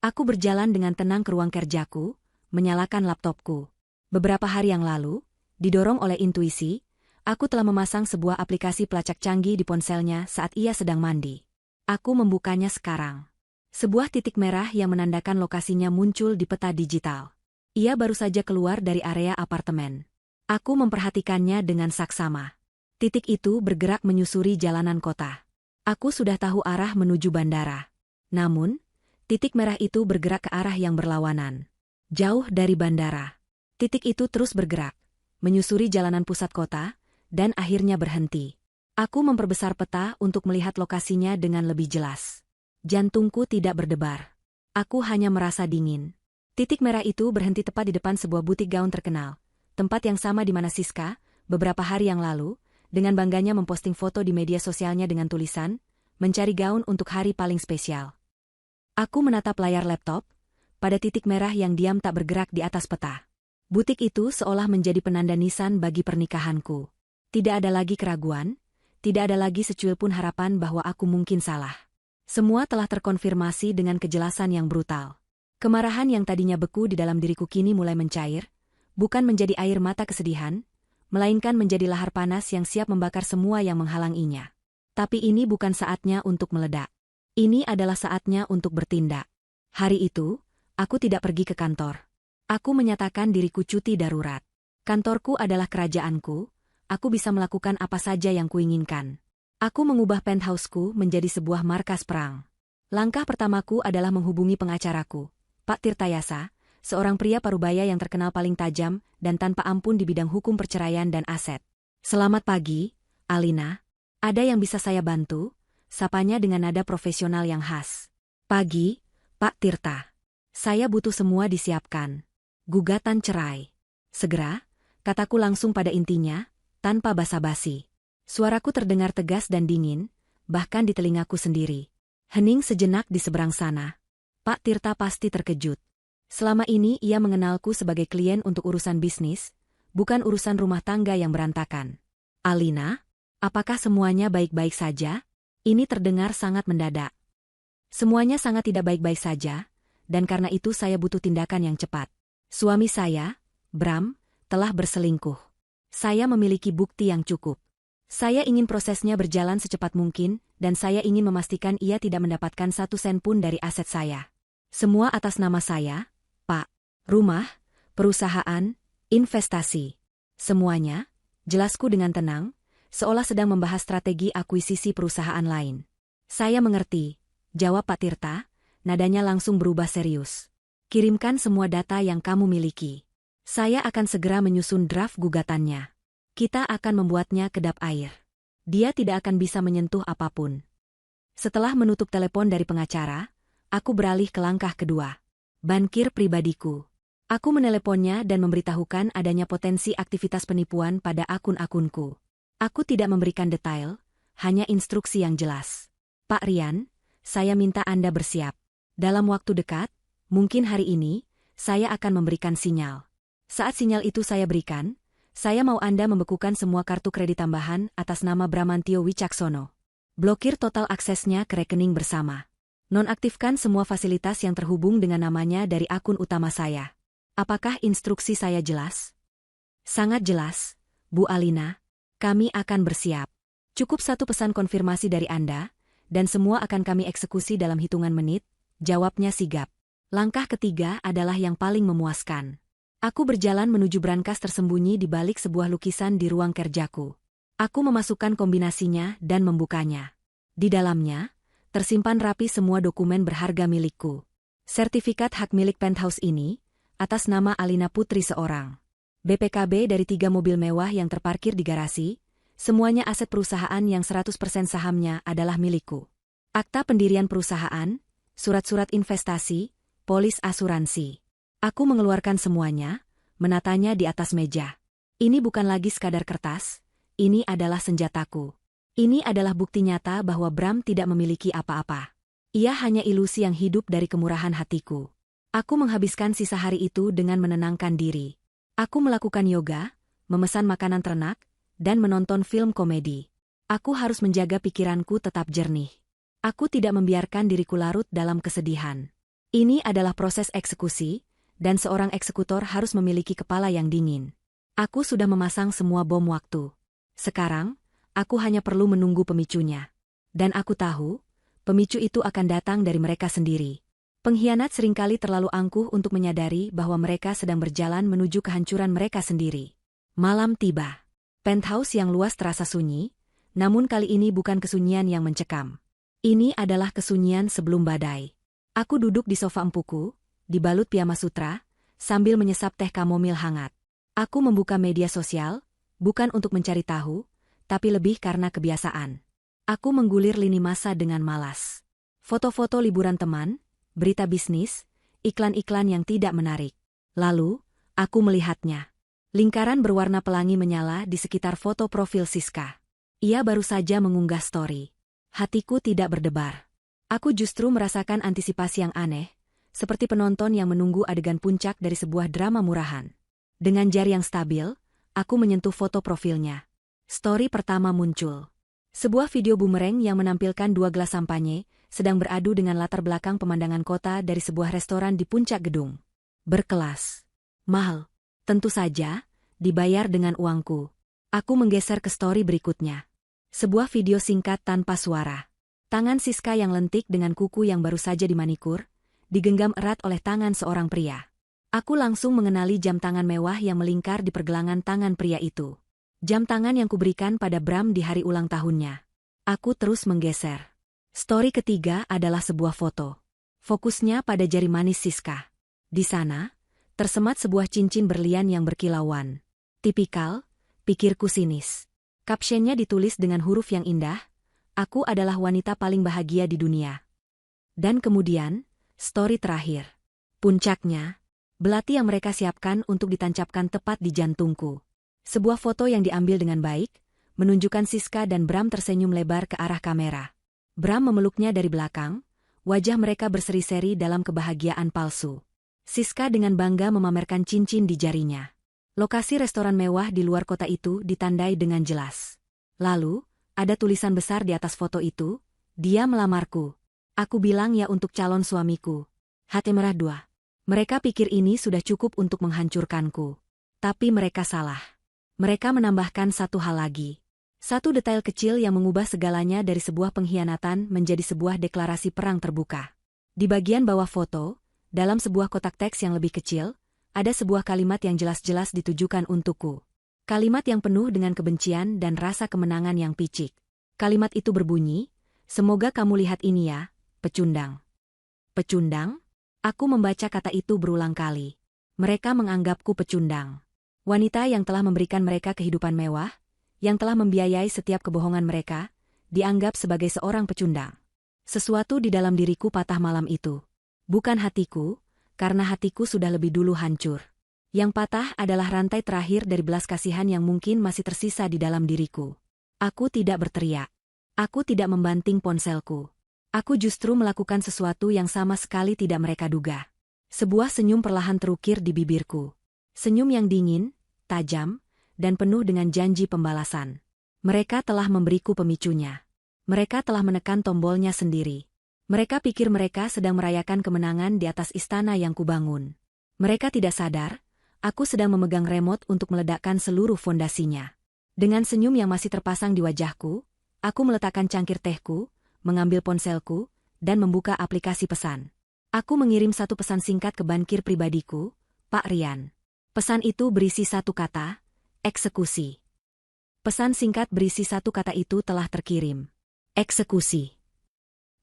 Aku berjalan dengan tenang ke ruang kerjaku, menyalakan laptopku. Beberapa hari yang lalu, didorong oleh intuisi, aku telah memasang sebuah aplikasi pelacak canggih di ponselnya saat ia sedang mandi. Aku membukanya sekarang. Sebuah titik merah yang menandakan lokasinya muncul di peta digital. Ia baru saja keluar dari area apartemen. Aku memperhatikannya dengan saksama. Titik itu bergerak menyusuri jalanan kota. Aku sudah tahu arah menuju bandara. Namun, titik merah itu bergerak ke arah yang berlawanan. Jauh dari bandara. Titik itu terus bergerak, menyusuri jalanan pusat kota, dan akhirnya berhenti. Aku memperbesar peta untuk melihat lokasinya dengan lebih jelas. Jantungku tidak berdebar. Aku hanya merasa dingin. Titik merah itu berhenti tepat di depan sebuah butik gaun terkenal, tempat yang sama di mana Siska, beberapa hari yang lalu, dengan bangganya memposting foto di media sosialnya dengan tulisan, mencari gaun untuk hari paling spesial. Aku menatap layar laptop, pada titik merah yang diam tak bergerak di atas peta. Butik itu seolah menjadi penanda nisan bagi pernikahanku. Tidak ada lagi keraguan, tidak ada lagi secuil pun harapan bahwa aku mungkin salah. Semua telah terkonfirmasi dengan kejelasan yang brutal. Kemarahan yang tadinya beku di dalam diriku kini mulai mencair, bukan menjadi air mata kesedihan, melainkan menjadi lahar panas yang siap membakar semua yang menghalanginya. Tapi ini bukan saatnya untuk meledak. Ini adalah saatnya untuk bertindak. Hari itu, aku tidak pergi ke kantor. Aku menyatakan diriku cuti darurat. Kantorku adalah kerajaanku, aku bisa melakukan apa saja yang kuinginkan. Aku mengubah penthouseku menjadi sebuah markas perang. Langkah pertamaku adalah menghubungi pengacaraku, Pak Tirtayasa, seorang pria parubaya yang terkenal paling tajam dan tanpa ampun di bidang hukum perceraian dan aset. Selamat pagi, Alina. Ada yang bisa saya bantu? Sapanya dengan nada profesional yang khas. Pagi, Pak Tirta. Saya butuh semua disiapkan. Gugatan cerai. Segera, kataku langsung pada intinya, tanpa basa-basi. Suaraku terdengar tegas dan dingin, bahkan di telingaku sendiri. Hening sejenak di seberang sana. Pak Tirta pasti terkejut. Selama ini ia mengenalku sebagai klien untuk urusan bisnis, bukan urusan rumah tangga yang berantakan. Alina, apakah semuanya baik-baik saja? Ini terdengar sangat mendadak. Semuanya sangat tidak baik-baik saja, dan karena itu saya butuh tindakan yang cepat. Suami saya, Bram, telah berselingkuh. Saya memiliki bukti yang cukup. Saya ingin prosesnya berjalan secepat mungkin, dan saya ingin memastikan ia tidak mendapatkan 1 sen pun dari aset saya. Semua atas nama saya, Pak. Rumah, perusahaan, investasi. Semuanya, jelasku dengan tenang, seolah sedang membahas strategi akuisisi perusahaan lain. Saya mengerti, jawab Pak Tirta, nadanya langsung berubah serius. Kirimkan semua data yang kamu miliki. Saya akan segera menyusun draft gugatannya. Kita akan membuatnya kedap air. Dia tidak akan bisa menyentuh apapun. Setelah menutup telepon dari pengacara, aku beralih ke langkah kedua. Bankir pribadiku. Aku meneleponnya dan memberitahukan adanya potensi aktivitas penipuan pada akun-akunku. Aku tidak memberikan detail, hanya instruksi yang jelas. Pak Rian, saya minta Anda bersiap. Dalam waktu dekat, mungkin hari ini, saya akan memberikan sinyal. Saat sinyal itu saya berikan, saya mau Anda membekukan semua kartu kredit tambahan atas nama Bramantio Wicaksono. Blokir total aksesnya ke rekening bersama. Nonaktifkan semua fasilitas yang terhubung dengan namanya dari akun utama saya. Apakah instruksi saya jelas? Sangat jelas, Bu Alina. Kami akan bersiap. Cukup 1 pesan konfirmasi dari Anda, dan semua akan kami eksekusi dalam hitungan menit, jawabnya sigap. Langkah ketiga adalah yang paling memuaskan. Aku berjalan menuju brankas tersembunyi di balik sebuah lukisan di ruang kerjaku. Aku memasukkan kombinasinya dan membukanya. Di dalamnya, tersimpan rapi semua dokumen berharga milikku. Sertifikat hak milik penthouse ini, atas nama Alina Putri seorang. BPKB dari 3 mobil mewah yang terparkir di garasi, semuanya aset perusahaan yang 100% sahamnya adalah milikku. Akta pendirian perusahaan, surat-surat investasi, polis asuransi. Aku mengeluarkan semuanya, menatanya di atas meja. Ini bukan lagi sekadar kertas, ini adalah senjataku. Ini adalah bukti nyata bahwa Bram tidak memiliki apa-apa. Ia hanya ilusi yang hidup dari kemurahan hatiku. Aku menghabiskan sisa hari itu dengan menenangkan diri. Aku melakukan yoga, memesan makanan ternak, dan menonton film komedi. Aku harus menjaga pikiranku tetap jernih. Aku tidak membiarkan diriku larut dalam kesedihan. Ini adalah proses eksekusi, dan seorang eksekutor harus memiliki kepala yang dingin. Aku sudah memasang semua bom waktu. Sekarang, aku hanya perlu menunggu pemicunya. Dan aku tahu, pemicu itu akan datang dari mereka sendiri. Pengkhianat seringkali terlalu angkuh untuk menyadari bahwa mereka sedang berjalan menuju kehancuran mereka sendiri. Malam tiba. Penthouse yang luas terasa sunyi, namun kali ini bukan kesunyian yang mencekam. Ini adalah kesunyian sebelum badai. Aku duduk di sofa empuku, dibalut piyama sutra, sambil menyesap teh kamomil hangat. Aku membuka media sosial, bukan untuk mencari tahu, tapi lebih karena kebiasaan. Aku menggulir lini masa dengan malas. Foto-foto liburan teman, berita bisnis, iklan-iklan yang tidak menarik. Lalu, aku melihatnya. Lingkaran berwarna pelangi menyala di sekitar foto profil Siska. Ia baru saja mengunggah story. Hatiku tidak berdebar. Aku justru merasakan antisipasi yang aneh, seperti penonton yang menunggu adegan puncak dari sebuah drama murahan. Dengan jari yang stabil, aku menyentuh foto profilnya. Story pertama muncul. Sebuah video bumerang yang menampilkan 2 gelas sampanye, sedang beradu dengan latar belakang pemandangan kota dari sebuah restoran di puncak gedung. Berkelas. Mahal. Tentu saja, dibayar dengan uangku. Aku menggeser ke story berikutnya. Sebuah video singkat tanpa suara. Tangan Siska yang lentik dengan kuku yang baru saja dimanikur, digenggam erat oleh tangan seorang pria. Aku langsung mengenali jam tangan mewah yang melingkar di pergelangan tangan pria itu. Jam tangan yang kuberikan pada Bram di hari ulang tahunnya. Aku terus menggeser. Story ketiga adalah sebuah foto. Fokusnya pada jari manis Siska. Di sana, tersemat sebuah cincin berlian yang berkilauan. Tipikal, pikirku sinis. Captionnya ditulis dengan huruf yang indah, "Aku adalah wanita paling bahagia di dunia." Dan kemudian, story terakhir. Puncaknya, belati yang mereka siapkan untuk ditancapkan tepat di jantungku. Sebuah foto yang diambil dengan baik, menunjukkan Siska dan Bram tersenyum lebar ke arah kamera. Bram memeluknya dari belakang, wajah mereka berseri-seri dalam kebahagiaan palsu. Siska dengan bangga memamerkan cincin di jarinya. Lokasi restoran mewah di luar kota itu ditandai dengan jelas. Lalu, ada tulisan besar di atas foto itu, "Dia melamarku. Aku bilang ya untuk calon suamiku." Hati merah 2. Mereka pikir ini sudah cukup untuk menghancurkanku. Tapi mereka salah. Mereka menambahkan satu hal lagi. Satu detail kecil yang mengubah segalanya dari sebuah pengkhianatan menjadi sebuah deklarasi perang terbuka. Di bagian bawah foto, dalam sebuah kotak teks yang lebih kecil, ada sebuah kalimat yang jelas-jelas ditujukan untukku. Kalimat yang penuh dengan kebencian dan rasa kemenangan yang picik. Kalimat itu berbunyi, "Semoga kamu lihat ini ya, pecundang." Pecundang? Aku membaca kata itu berulang kali. Mereka menganggapku pecundang. Wanita yang telah memberikan mereka kehidupan mewah, yang telah membiayai setiap kebohongan mereka, dianggap sebagai seorang pecundang. Sesuatu di dalam diriku patah malam itu. Bukan hatiku, karena hatiku sudah lebih dulu hancur. Yang patah adalah rantai terakhir dari belas kasihan yang mungkin masih tersisa di dalam diriku. Aku tidak berteriak. Aku tidak membanting ponselku. Aku justru melakukan sesuatu yang sama sekali tidak mereka duga. Sebuah senyum perlahan terukir di bibirku. Senyum yang dingin, tajam, dan penuh dengan janji pembalasan. Mereka telah memberiku pemicunya. Mereka telah menekan tombolnya sendiri. Mereka pikir mereka sedang merayakan kemenangan di atas istana yang kubangun. Mereka tidak sadar, aku sedang memegang remote untuk meledakkan seluruh fondasinya. Dengan senyum yang masih terpasang di wajahku, aku meletakkan cangkir tehku, mengambil ponselku, dan membuka aplikasi pesan. Aku mengirim satu pesan singkat ke bankir pribadiku, Pak Rian. Pesan itu berisi satu kata, eksekusi. Pesan singkat berisi satu kata itu telah terkirim. Eksekusi.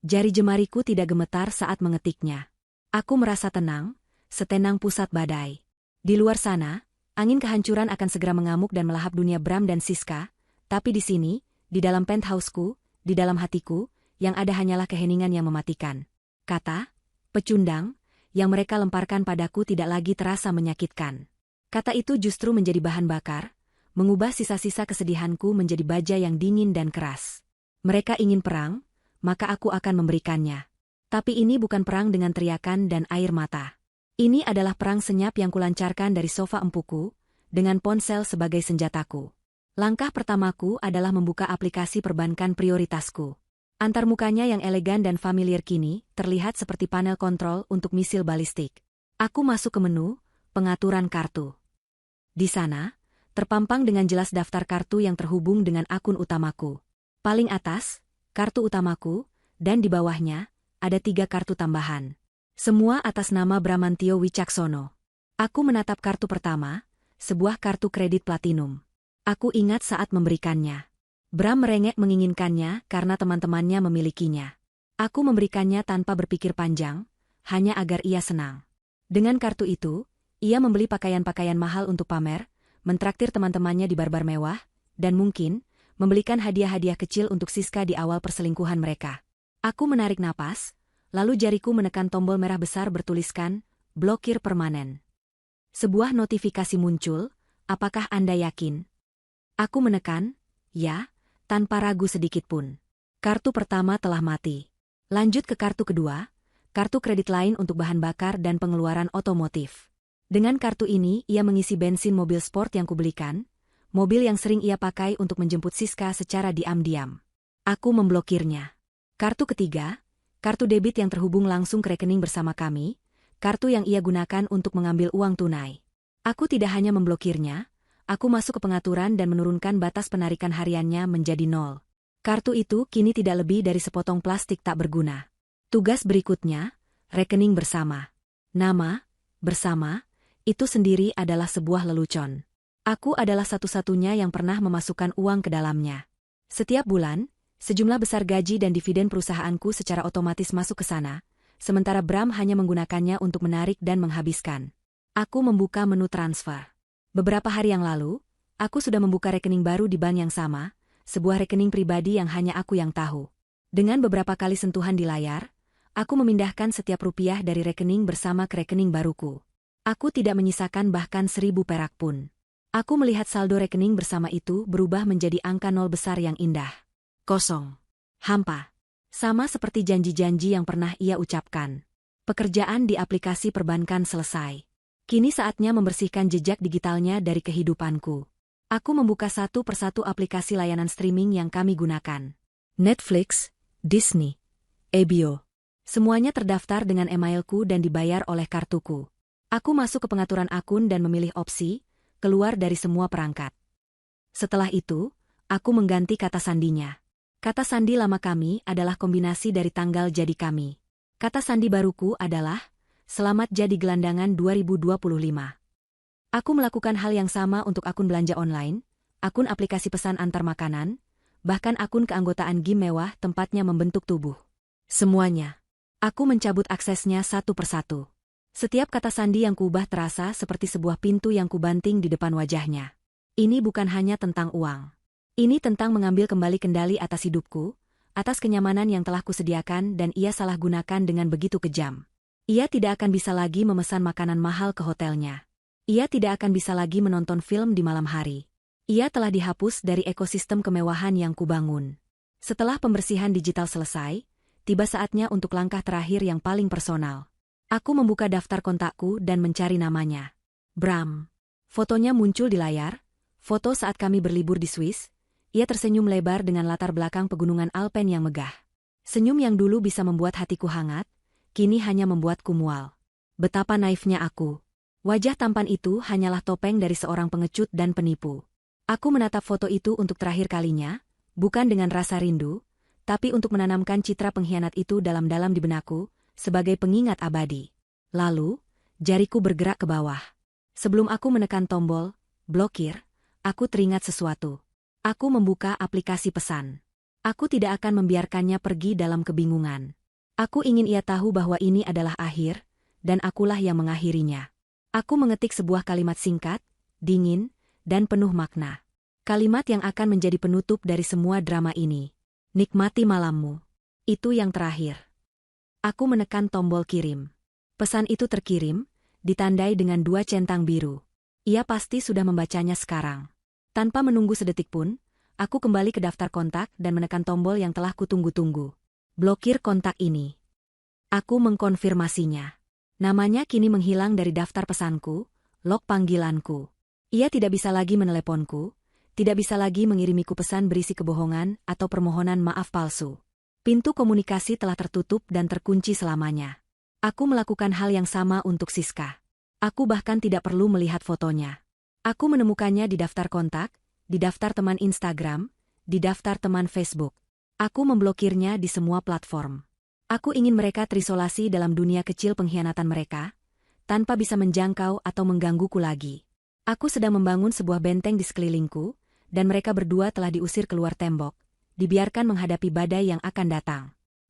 Jari jemariku tidak gemetar saat mengetiknya. Aku merasa tenang, setenang pusat badai. Di luar sana, angin kehancuran akan segera mengamuk dan melahap dunia Bram dan Siska, tapi di sini, di dalam penthouseku, di dalam hatiku, yang ada hanyalah keheningan yang mematikan. Kata, pecundang, yang mereka lemparkan padaku tidak lagi terasa menyakitkan. Kata itu justru menjadi bahan bakar, mengubah sisa-sisa kesedihanku menjadi baja yang dingin dan keras. Mereka ingin perang, maka aku akan memberikannya. Tapi ini bukan perang dengan teriakan dan air mata. Ini adalah perang senyap yang kulancarkan dari sofa empuku, dengan ponsel sebagai senjataku. Langkah pertamaku adalah membuka aplikasi perbankan prioritasku. Antarmukanya yang elegan dan familiar kini terlihat seperti panel kontrol untuk misil balistik. Aku masuk ke menu, pengaturan kartu. Di sana, terpampang dengan jelas daftar kartu yang terhubung dengan akun utamaku. Paling atas, kartu utamaku, dan di bawahnya, ada 3 kartu tambahan. Semua atas nama Bramantio Wicaksono. Aku menatap kartu pertama, sebuah kartu kredit platinum. Aku ingat saat memberikannya. Bram merengek menginginkannya karena teman-temannya memilikinya. Aku memberikannya tanpa berpikir panjang, hanya agar ia senang. Dengan kartu itu, ia membeli pakaian-pakaian mahal untuk pamer, mentraktir teman-temannya di bar-bar mewah, dan mungkin, membelikan hadiah-hadiah kecil untuk Siska di awal perselingkuhan mereka. Aku menarik napas, lalu jariku menekan tombol merah besar bertuliskan, blokir permanen. Sebuah notifikasi muncul, apakah Anda yakin? Aku menekan, ya, tanpa ragu sedikit pun. Kartu pertama telah mati. Lanjut ke kartu kedua, kartu kredit lain untuk bahan bakar dan pengeluaran otomotif. Dengan kartu ini ia mengisi bensin mobil sport yang kubelikan, mobil yang sering ia pakai untuk menjemput Siska secara diam-diam. Aku memblokirnya. Kartu ketiga, kartu debit yang terhubung langsung ke rekening bersama kami, kartu yang ia gunakan untuk mengambil uang tunai. Aku tidak hanya memblokirnya, aku masuk ke pengaturan dan menurunkan batas penarikan hariannya menjadi 0. Kartu itu kini tidak lebih dari sepotong plastik tak berguna. Tugas berikutnya, rekening bersama. Nama, bersama, itu sendiri adalah sebuah lelucon. Aku adalah satu-satunya yang pernah memasukkan uang ke dalamnya. Setiap bulan, sejumlah besar gaji dan dividen perusahaanku secara otomatis masuk ke sana, sementara Bram hanya menggunakannya untuk menarik dan menghabiskan. Aku membuka menu transfer. Beberapa hari yang lalu, aku sudah membuka rekening baru di bank yang sama, sebuah rekening pribadi yang hanya aku yang tahu. Dengan beberapa kali sentuhan di layar, aku memindahkan setiap rupiah dari rekening bersama ke rekening baruku. Aku tidak menyisakan bahkan 1.000 perak pun. Aku melihat saldo rekening bersama itu berubah menjadi angka 0 besar yang indah. Kosong. Hampa. Sama seperti janji-janji yang pernah ia ucapkan. Pekerjaan di aplikasi perbankan selesai. Kini saatnya membersihkan jejak digitalnya dari kehidupanku. Aku membuka satu persatu aplikasi layanan streaming yang kami gunakan. Netflix, Disney, HBO. Semuanya terdaftar dengan emailku dan dibayar oleh kartuku. Aku masuk ke pengaturan akun dan memilih opsi, keluar dari semua perangkat. Setelah itu, aku mengganti kata sandinya. Kata sandi lama kami adalah kombinasi dari tanggal jadi kami. Kata sandi baruku adalah, selamat jadi gelandangan 2025. Aku melakukan hal yang sama untuk akun belanja online, akun aplikasi pesan antar makanan, bahkan akun keanggotaan gym mewah tempatnya membentuk tubuh. Semuanya. Aku mencabut aksesnya satu persatu. Setiap kata sandi yang kuubah terasa seperti sebuah pintu yang kubanting di depan wajahnya. Ini bukan hanya tentang uang. Ini tentang mengambil kembali kendali atas hidupku, atas kenyamanan yang telah kusediakan dan ia salah gunakan dengan begitu kejam. Ia tidak akan bisa lagi memesan makanan mahal ke hotelnya. Ia tidak akan bisa lagi menonton film di malam hari. Ia telah dihapus dari ekosistem kemewahan yang kubangun. Setelah pembersihan digital selesai, tiba saatnya untuk langkah terakhir yang paling personal. Aku membuka daftar kontakku dan mencari namanya. Bram. Fotonya muncul di layar, foto saat kami berlibur di Swiss. Ia tersenyum lebar dengan latar belakang pegunungan Alpen yang megah. Senyum yang dulu bisa membuat hatiku hangat, kini hanya membuatku mual. Betapa naifnya aku. Wajah tampan itu hanyalah topeng dari seorang pengecut dan penipu. Aku menatap foto itu untuk terakhir kalinya, bukan dengan rasa rindu, tapi untuk menanamkan citra pengkhianat itu dalam-dalam di benakku, sebagai pengingat abadi. Lalu, jariku bergerak ke bawah. Sebelum aku menekan tombol blokir, aku teringat sesuatu. Aku membuka aplikasi pesan. Aku tidak akan membiarkannya pergi dalam kebingungan. Aku ingin ia tahu bahwa ini adalah akhir, dan akulah yang mengakhirinya. Aku mengetik sebuah kalimat singkat, dingin, dan penuh makna. Kalimat yang akan menjadi penutup dari semua drama ini. Nikmati malammu. Itu yang terakhir. Aku menekan tombol kirim. Pesan itu terkirim, ditandai dengan 2 centang biru. Ia pasti sudah membacanya sekarang. Tanpa menunggu sedetik pun, aku kembali ke daftar kontak dan menekan tombol yang telah kutunggu-tunggu. Blokir kontak ini. Aku mengkonfirmasinya. Namanya kini menghilang dari daftar pesanku, log panggilanku. Ia tidak bisa lagi meneleponku, tidak bisa lagi mengirimiku pesan berisi kebohongan atau permohonan maaf palsu. Pintu komunikasi telah tertutup dan terkunci selamanya. Aku melakukan hal yang sama untuk Siska. Aku bahkan tidak perlu melihat fotonya. Aku menemukannya di daftar kontak, di daftar teman Instagram, di daftar teman Facebook. Aku memblokirnya di semua platform. Aku ingin mereka terisolasi dalam dunia kecil pengkhianatan mereka, tanpa bisa menjangkau atau menggangguku lagi. Aku sedang membangun sebuah benteng di sekelilingku, dan mereka berdua telah diusir keluar tembok, dibiarkan menghadapi badai yang akan datang.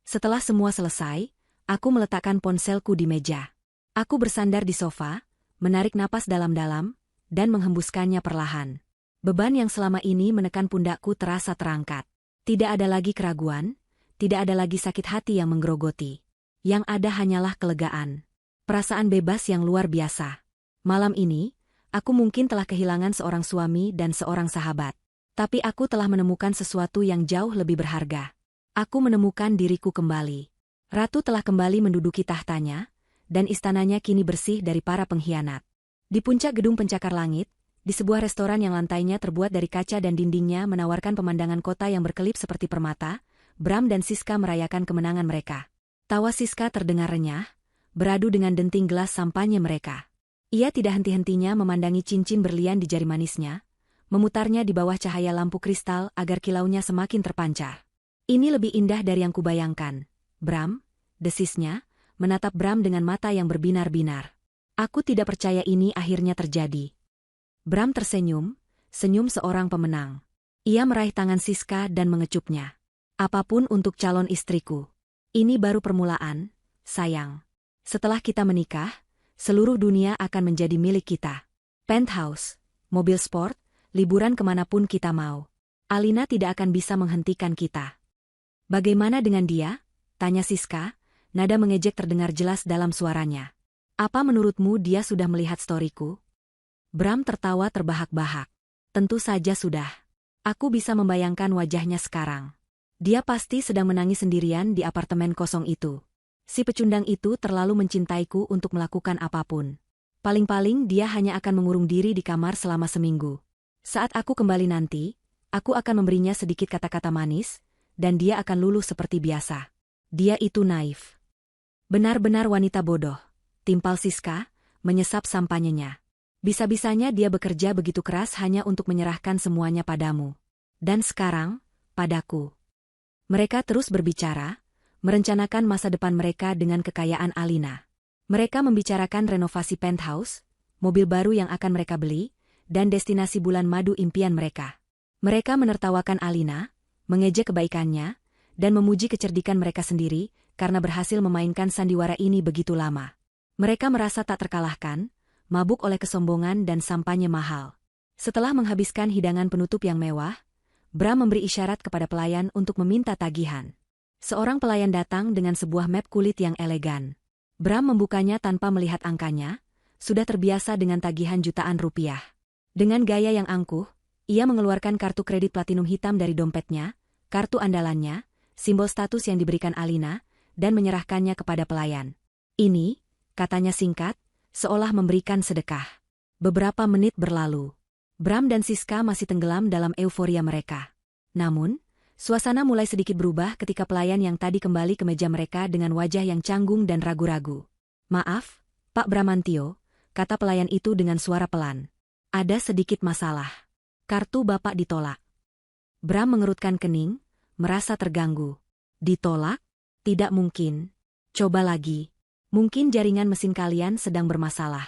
Setelah semua selesai, aku meletakkan ponselku di meja. Aku bersandar di sofa, menarik napas dalam-dalam, dan menghembuskannya perlahan. Beban yang selama ini menekan pundakku terasa terangkat. Tidak ada lagi keraguan, tidak ada lagi sakit hati yang menggerogoti. Yang ada hanyalah kelegaan. Perasaan bebas yang luar biasa. Malam ini, aku mungkin telah kehilangan seorang suami dan seorang sahabat. Tapi aku telah menemukan sesuatu yang jauh lebih berharga. Aku menemukan diriku kembali. Ratu telah kembali menduduki tahtanya, dan istananya kini bersih dari para pengkhianat. Di puncak gedung pencakar langit, di sebuah restoran yang lantainya terbuat dari kaca dan dindingnya menawarkan pemandangan kota yang berkelip seperti permata, Bram dan Siska merayakan kemenangan mereka. Tawa Siska terdengar renyah, beradu dengan denting gelas sampanye mereka. Ia tidak henti-hentinya memandangi cincin berlian di jari manisnya, memutarnya di bawah cahaya lampu kristal agar kilaunya semakin terpancar. Ini lebih indah dari yang kubayangkan, Bram, desisnya, menatap Bram dengan mata yang berbinar-binar. Aku tidak percaya ini akhirnya terjadi. Bram tersenyum, senyum seorang pemenang. Ia meraih tangan Siska dan mengecupnya. Apapun untuk calon istriku. Ini baru permulaan, sayang. Setelah kita menikah, seluruh dunia akan menjadi milik kita. Penthouse, mobil sport, liburan kemanapun kita mau. Alina tidak akan bisa menghentikan kita. Bagaimana dengan dia? Tanya Siska, nada mengejek terdengar jelas dalam suaranya. Apa menurutmu dia sudah melihat storyku? Bram tertawa terbahak-bahak. Tentu saja sudah. Aku bisa membayangkan wajahnya sekarang. Dia pasti sedang menangis sendirian di apartemen kosong itu. Si pecundang itu terlalu mencintaiku untuk melakukan apapun. Paling-paling dia hanya akan mengurung diri di kamar selama seminggu. Saat aku kembali nanti, aku akan memberinya sedikit kata-kata manis, dan dia akan luluh seperti biasa. Dia itu naif. Benar-benar wanita bodoh, timpal Siska, menyesap sampanyanya. Bisa-bisanya dia bekerja begitu keras hanya untuk menyerahkan semuanya padamu. Dan sekarang, padaku. Mereka terus berbicara, merencanakan masa depan mereka dengan kekayaan Alina. Mereka membicarakan renovasi penthouse, mobil baru yang akan mereka beli, dan destinasi bulan madu impian mereka. Mereka menertawakan Alina, mengejek kebaikannya, dan memuji kecerdikan mereka sendiri karena berhasil memainkan sandiwara ini begitu lama. Mereka merasa tak terkalahkan, mabuk oleh kesombongan dan sampanye mahal. Setelah menghabiskan hidangan penutup yang mewah, Bram memberi isyarat kepada pelayan untuk meminta tagihan. Seorang pelayan datang dengan sebuah map kulit yang elegan. Bram membukanya tanpa melihat angkanya, sudah terbiasa dengan tagihan jutaan rupiah. Dengan gaya yang angkuh, ia mengeluarkan kartu kredit platinum hitam dari dompetnya, kartu andalannya, simbol status yang diberikan Alina, dan menyerahkannya kepada pelayan. Ini, katanya singkat, seolah memberikan sedekah. Beberapa menit berlalu. Bram dan Siska masih tenggelam dalam euforia mereka. Namun, suasana mulai sedikit berubah ketika pelayan yang tadi kembali ke meja mereka dengan wajah yang canggung dan ragu-ragu. "Maaf, Pak Bramantio," kata pelayan itu dengan suara pelan. "Ada sedikit masalah. Kartu Bapak ditolak." Bram mengerutkan kening, merasa terganggu. "Ditolak? Tidak mungkin. Coba lagi. Mungkin jaringan mesin kalian sedang bermasalah."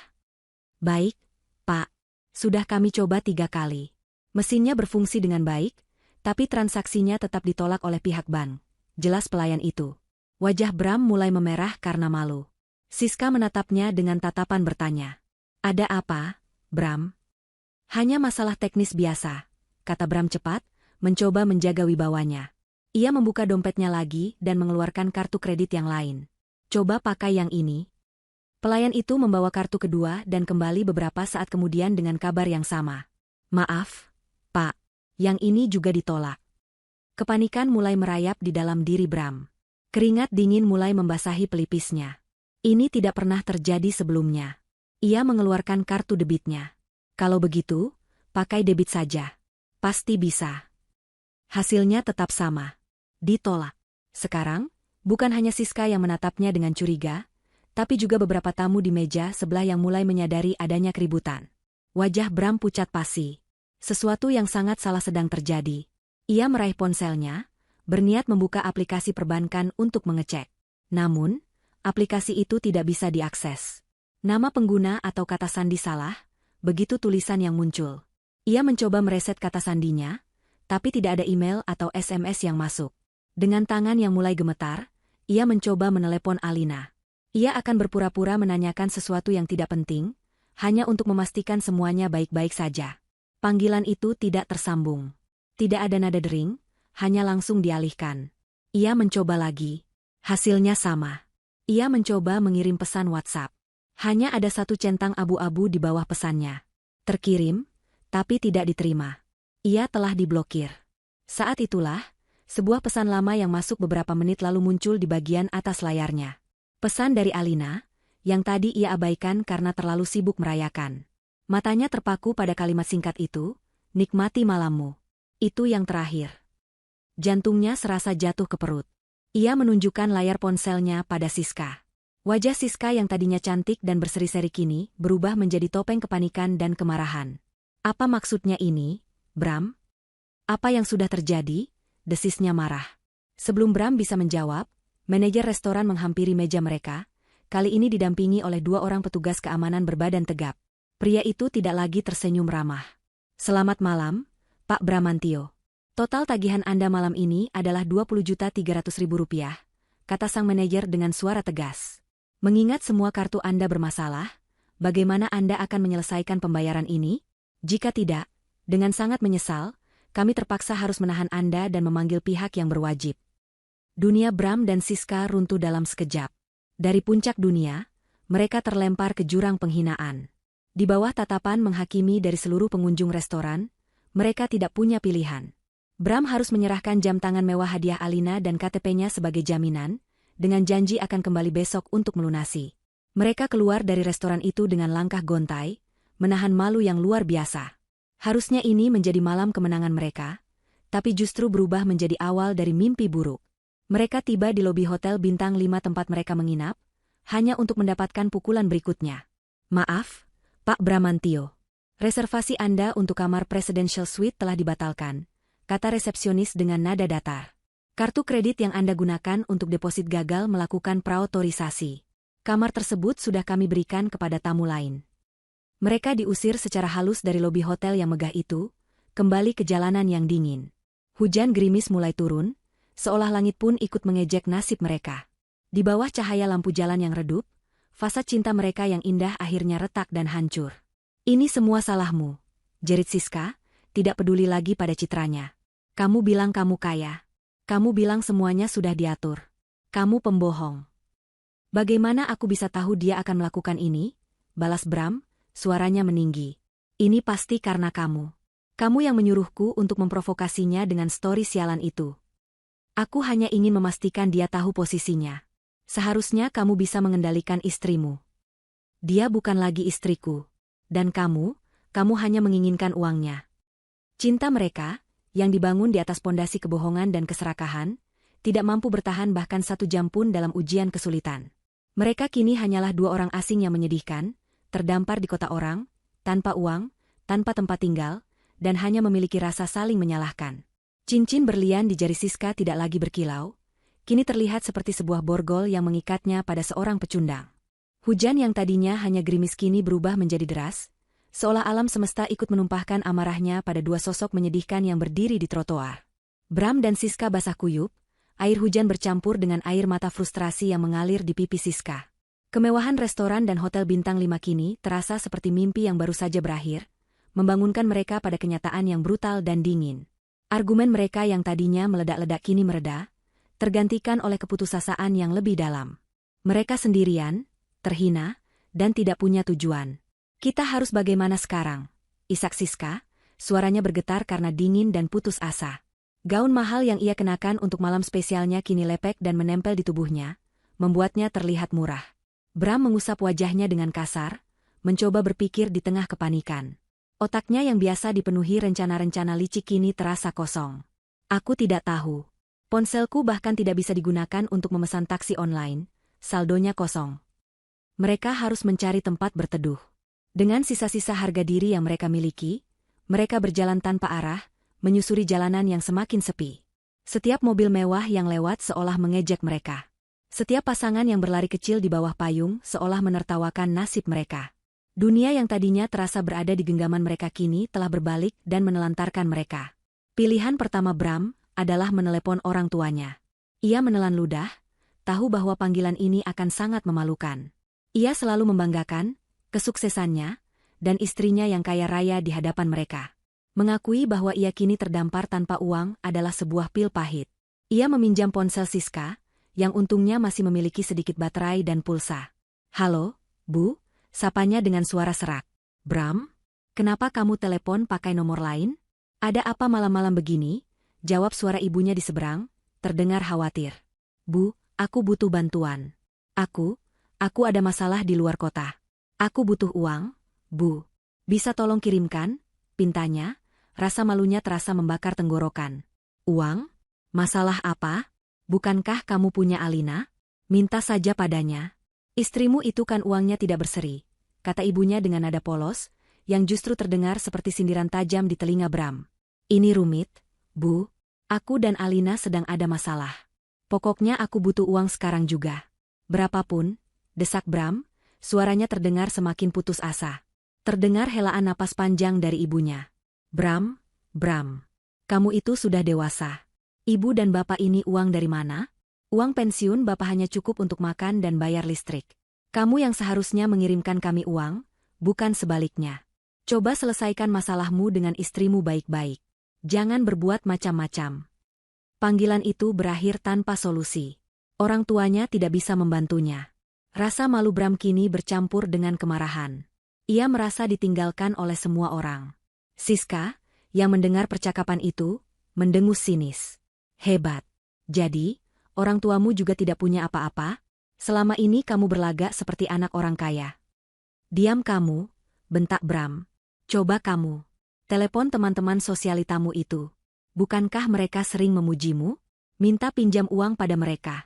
"Baik, Pak. Sudah kami coba 3 kali. Mesinnya berfungsi dengan baik, tapi transaksinya tetap ditolak oleh pihak bank," jelas pelayan itu. Wajah Bram mulai memerah karena malu. Siska menatapnya dengan tatapan bertanya. "Ada apa, Bram?" "Hanya masalah teknis biasa," kata Bram cepat, mencoba menjaga wibawanya. Ia membuka dompetnya lagi dan mengeluarkan kartu kredit yang lain. "Coba pakai yang ini." Pelayan itu membawa kartu kedua dan kembali beberapa saat kemudian dengan kabar yang sama. "Maaf, Pak. Yang ini juga ditolak." Kepanikan mulai merayap di dalam diri Bram. Keringat dingin mulai membasahi pelipisnya. Ini tidak pernah terjadi sebelumnya. Ia mengeluarkan kartu debitnya. "Kalau begitu, pakai debit saja. Pasti bisa." Hasilnya tetap sama. Ditolak. Sekarang, bukan hanya Siska yang menatapnya dengan curiga, tapi juga beberapa tamu di meja sebelah yang mulai menyadari adanya keributan. Wajah Bram pucat pasi. Sesuatu yang sangat salah sedang terjadi. Ia meraih ponselnya, berniat membuka aplikasi perbankan untuk mengecek. Namun, aplikasi itu tidak bisa diakses. Nama pengguna atau kata sandi salah, begitu tulisan yang muncul. Ia mencoba mereset kata sandinya, tapi tidak ada email atau SMS yang masuk. Dengan tangan yang mulai gemetar, ia mencoba menelepon Alina. Ia akan berpura-pura menanyakan sesuatu yang tidak penting, hanya untuk memastikan semuanya baik-baik saja. Panggilan itu tidak tersambung. Tidak ada nada dering, hanya langsung dialihkan. Ia mencoba lagi. Hasilnya sama. Ia mencoba mengirim pesan WhatsApp. Hanya ada satu centang abu-abu di bawah pesannya. Terkirim, tapi tidak diterima. Ia telah diblokir. Saat itulah, sebuah pesan lama yang masuk beberapa menit lalu muncul di bagian atas layarnya. Pesan dari Alina, yang tadi ia abaikan karena terlalu sibuk merayakan. Matanya terpaku pada kalimat singkat itu, "Nikmati malammu." Itu yang terakhir. Jantungnya serasa jatuh ke perut. Ia menunjukkan layar ponselnya pada Siska. Wajah Siska yang tadinya cantik dan berseri-seri kini berubah menjadi topeng kepanikan dan kemarahan. "Apa maksudnya ini, Bram? Apa yang sudah terjadi?" desisnya marah. Sebelum Bram bisa menjawab, manajer restoran menghampiri meja mereka, kali ini didampingi oleh 2 orang petugas keamanan berbadan tegap. Pria itu tidak lagi tersenyum ramah. "Selamat malam, Pak Bramantio. Total tagihan Anda malam ini adalah Rp20.300.000, kata sang manajer dengan suara tegas. "Mengingat semua kartu Anda bermasalah, bagaimana Anda akan menyelesaikan pembayaran ini? Jika tidak, dengan sangat menyesal, kami terpaksa harus menahan Anda dan memanggil pihak yang berwajib." Dunia Bram dan Siska runtuh dalam sekejap. Dari puncak dunia, mereka terlempar ke jurang penghinaan. Di bawah tatapan menghakimi dari seluruh pengunjung restoran, mereka tidak punya pilihan. Bram harus menyerahkan jam tangan mewah hadiah Alina dan KTP-nya sebagai jaminan, dengan janji akan kembali besok untuk melunasi. Mereka keluar dari restoran itu dengan langkah gontai, menahan malu yang luar biasa. Harusnya ini menjadi malam kemenangan mereka, tapi justru berubah menjadi awal dari mimpi buruk. Mereka tiba di lobi hotel bintang 5 tempat mereka menginap, hanya untuk mendapatkan pukulan berikutnya. Maaf, Pak Bramantio. Reservasi Anda untuk kamar Presidential Suite telah dibatalkan, kata resepsionis dengan nada datar. Kartu kredit yang Anda gunakan untuk deposit gagal melakukan praotorisasi. Kamar tersebut sudah kami berikan kepada tamu lain. Mereka diusir secara halus dari lobi hotel yang megah itu, kembali ke jalanan yang dingin. Hujan gerimis mulai turun, seolah langit pun ikut mengejek nasib mereka. Di bawah cahaya lampu jalan yang redup, fasad cinta mereka yang indah akhirnya retak dan hancur. Ini semua salahmu, jerit Siska, tidak peduli lagi pada citranya. Kamu bilang kamu kaya. Kamu bilang semuanya sudah diatur. Kamu pembohong. Bagaimana aku bisa tahu dia akan melakukan ini? Balas Bram, suaranya meninggi. Ini pasti karena kamu. Kamu yang menyuruhku untuk memprovokasinya dengan story sialan itu. Aku hanya ingin memastikan dia tahu posisinya. Seharusnya kamu bisa mengendalikan istrimu. Dia bukan lagi istriku. Dan kamu hanya menginginkan uangnya. Cinta mereka, yang dibangun di atas pondasi kebohongan dan keserakahan, tidak mampu bertahan bahkan 1 jam pun dalam ujian kesulitan. Mereka kini hanyalah 2 orang asing yang menyedihkan, terdampar di kota orang, tanpa uang, tanpa tempat tinggal, dan hanya memiliki rasa saling menyalahkan. Cincin berlian di jari Siska tidak lagi berkilau, kini terlihat seperti sebuah borgol yang mengikatnya pada seorang pecundang. Hujan yang tadinya hanya gerimis kini berubah menjadi deras, seolah alam semesta ikut menumpahkan amarahnya pada 2 sosok menyedihkan yang berdiri di trotoar. Bram dan Siska basah kuyup, air hujan bercampur dengan air mata frustrasi yang mengalir di pipi Siska. Kemewahan restoran dan hotel bintang 5 kini terasa seperti mimpi yang baru saja berakhir, membangunkan mereka pada kenyataan yang brutal dan dingin. Argumen mereka yang tadinya meledak-ledak kini mereda, tergantikan oleh keputusasaan yang lebih dalam. Mereka sendirian, terhina, dan tidak punya tujuan. Kita harus bagaimana sekarang? Isak Siska, suaranya bergetar karena dingin dan putus asa. Gaun mahal yang ia kenakan untuk malam spesialnya kini lepek dan menempel di tubuhnya, membuatnya terlihat murah. Bram mengusap wajahnya dengan kasar, mencoba berpikir di tengah kepanikan. Otaknya yang biasa dipenuhi rencana-rencana licik kini terasa kosong. Aku tidak tahu. Ponselku bahkan tidak bisa digunakan untuk memesan taksi online, saldonya kosong. Mereka harus mencari tempat berteduh. Dengan sisa-sisa harga diri yang mereka miliki, mereka berjalan tanpa arah, menyusuri jalanan yang semakin sepi. Setiap mobil mewah yang lewat seolah mengejek mereka. Setiap pasangan yang berlari kecil di bawah payung seolah menertawakan nasib mereka. Dunia yang tadinya terasa berada di genggaman mereka kini telah berbalik dan menelantarkan mereka. Pilihan pertama Bram adalah menelepon orang tuanya. Ia menelan ludah, tahu bahwa panggilan ini akan sangat memalukan. Ia selalu membanggakan kesuksesannya dan istrinya yang kaya raya di hadapan mereka. Mengakui bahwa ia kini terdampar tanpa uang adalah sebuah pil pahit. Ia meminjam ponsel Siska, yang untungnya masih memiliki sedikit baterai dan pulsa. "Halo, Bu," sapanya dengan suara serak. "Bram, kenapa kamu telepon pakai nomor lain? Ada apa malam-malam begini?" Jawab suara ibunya di seberang, terdengar khawatir. "Bu, aku butuh bantuan. Aku ada masalah di luar kota. Aku butuh uang, Bu. Bisa tolong kirimkan?" Pintanya, rasa malunya terasa membakar tenggorokan. "Uang? Masalah apa? Bukankah kamu punya Alina? Minta saja padanya. Istrimu itu kan uangnya tidak berseri," kata ibunya dengan nada polos, yang justru terdengar seperti sindiran tajam di telinga Bram. "Ini rumit, Bu. Aku dan Alina sedang ada masalah. Pokoknya aku butuh uang sekarang juga. Berapapun," desak Bram, suaranya terdengar semakin putus asa. Terdengar helaan napas panjang dari ibunya. Bram, kamu itu sudah dewasa. Ibu dan bapak ini uang dari mana? Uang pensiun bapak hanya cukup untuk makan dan bayar listrik. Kamu yang seharusnya mengirimkan kami uang, bukan sebaliknya. Coba selesaikan masalahmu dengan istrimu baik-baik. Jangan berbuat macam-macam." Panggilan itu berakhir tanpa solusi. Orang tuanya tidak bisa membantunya. Rasa malu Bram kini bercampur dengan kemarahan. Ia merasa ditinggalkan oleh semua orang. Siska, yang mendengar percakapan itu, mendengus sinis. "Hebat. Jadi, orang tuamu juga tidak punya apa-apa?" Selama ini kamu berlagak seperti anak orang kaya. Diam kamu, bentak Bram. Coba kamu telepon teman-teman sosialitamu itu. Bukankah mereka sering memujimu? Minta pinjam uang pada mereka.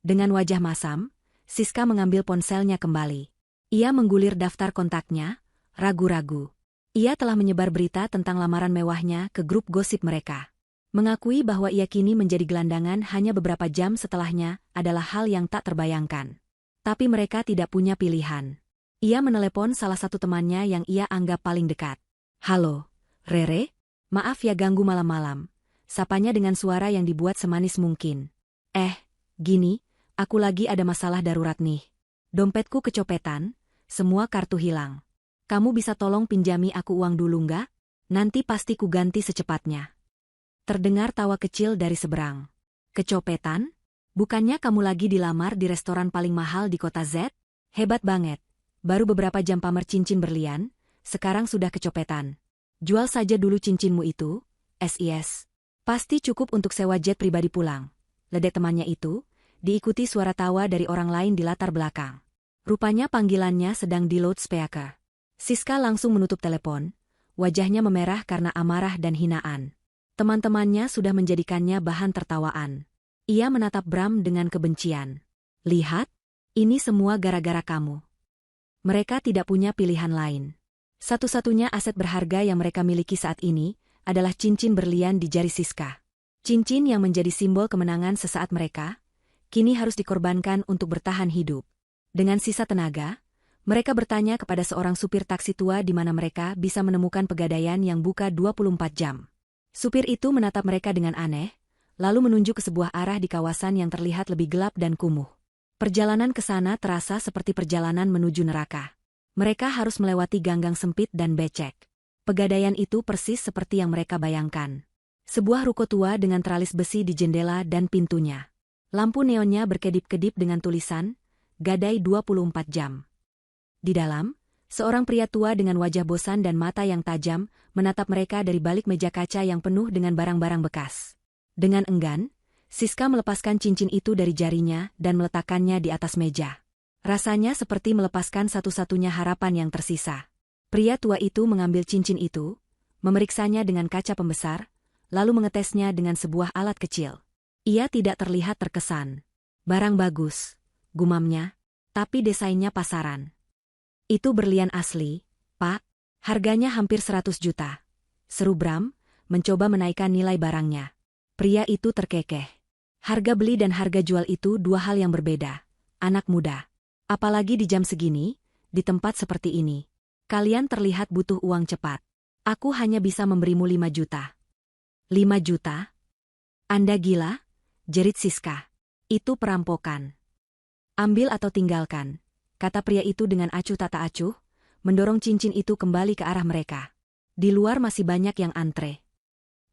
Dengan wajah masam, Siska mengambil ponselnya kembali. Ia menggulir daftar kontaknya, ragu-ragu. Ia telah menyebar berita tentang lamaran mewahnya ke grup gosip mereka. Mengakui bahwa ia kini menjadi gelandangan hanya beberapa jam setelahnya adalah hal yang tak terbayangkan. Tapi mereka tidak punya pilihan. Ia menelepon salah satu temannya yang ia anggap paling dekat. "Halo, Rere? Maaf ya ganggu malam-malam." Sapanya dengan suara yang dibuat semanis mungkin. Gini, aku lagi ada masalah darurat nih. Dompetku kecopetan, semua kartu hilang. Kamu bisa tolong pinjami aku uang dulu nggak? Nanti pasti ku ganti secepatnya." Terdengar tawa kecil dari seberang. "Kecopetan? Bukannya kamu lagi dilamar di restoran paling mahal di kota Z? Hebat banget. Baru beberapa jam pamer cincin berlian, sekarang sudah kecopetan. Jual saja dulu cincinmu itu, SIS. Pasti cukup untuk sewa jet pribadi pulang." Ledek temannya itu, diikuti suara tawa dari orang lain di latar belakang. Rupanya panggilannya sedang di loudspeaker. Siska langsung menutup telepon, wajahnya memerah karena amarah dan hinaan. Teman-temannya sudah menjadikannya bahan tertawaan. Ia menatap Bram dengan kebencian. "Lihat, ini semua gara-gara kamu." Mereka tidak punya pilihan lain. Satu-satunya aset berharga yang mereka miliki saat ini adalah cincin berlian di jari Siska. Cincin yang menjadi simbol kemenangan sesaat mereka, kini harus dikorbankan untuk bertahan hidup. Dengan sisa tenaga, mereka bertanya kepada seorang supir taksi tua di mana mereka bisa menemukan pegadaian yang buka 24 jam. Supir itu menatap mereka dengan aneh, lalu menunjuk ke sebuah arah di kawasan yang terlihat lebih gelap dan kumuh. Perjalanan ke sana terasa seperti perjalanan menuju neraka. Mereka harus melewati ganggang sempit dan becek. Pegadaian itu persis seperti yang mereka bayangkan. Sebuah ruko tua dengan teralis besi di jendela dan pintunya. Lampu neonnya berkedip-kedip dengan tulisan, "Gadai 24 jam." Di dalam, seorang pria tua dengan wajah bosan dan mata yang tajam menatap mereka dari balik meja kaca yang penuh dengan barang-barang bekas. Dengan enggan, Siska melepaskan cincin itu dari jarinya dan meletakkannya di atas meja. Rasanya seperti melepaskan satu-satunya harapan yang tersisa. Pria tua itu mengambil cincin itu, memeriksanya dengan kaca pembesar, lalu mengetesnya dengan sebuah alat kecil. Ia tidak terlihat terkesan. "Barang bagus," gumamnya, "tapi desainnya pasaran." "Itu berlian asli, Pak. Harganya hampir 100 juta. Seru Bram, mencoba menaikkan nilai barangnya. Pria itu terkekeh. Harga beli dan harga jual itu dua hal yang berbeda. Anak muda. Apalagi di jam segini, di tempat seperti ini. Kalian terlihat butuh uang cepat. Aku hanya bisa memberimu 5 juta. 5 juta? Anda gila? Jerit Siska. Itu perampokan. Ambil atau tinggalkan, kata pria itu dengan acuh tak acuh, mendorong cincin itu kembali ke arah mereka. Di luar masih banyak yang antre.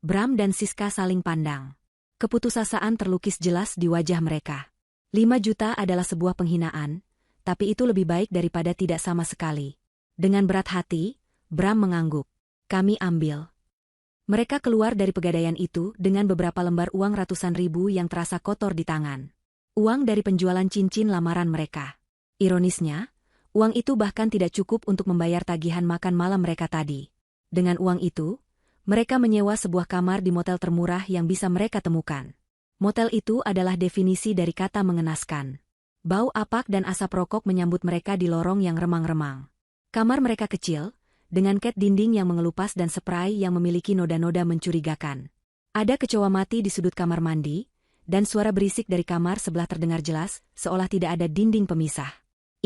Bram dan Siska saling pandang. Keputusasaan terlukis jelas di wajah mereka. 5 juta adalah sebuah penghinaan, tapi itu lebih baik daripada tidak sama sekali. Dengan berat hati, Bram mengangguk. "Kami ambil." Mereka keluar dari pegadaian itu dengan beberapa lembar uang ratusan ribu yang terasa kotor di tangan. Uang dari penjualan cincin lamaran mereka. Ironisnya, uang itu bahkan tidak cukup untuk membayar tagihan makan malam mereka tadi. Dengan uang itu, mereka menyewa sebuah kamar di motel termurah yang bisa mereka temukan. Motel itu adalah definisi dari kata mengenaskan. Bau apak dan asap rokok menyambut mereka di lorong yang remang-remang. Kamar mereka kecil, dengan cat dinding yang mengelupas dan spray yang memiliki noda-noda mencurigakan. Ada kecoa mati di sudut kamar mandi, dan suara berisik dari kamar sebelah terdengar jelas, seolah tidak ada dinding pemisah.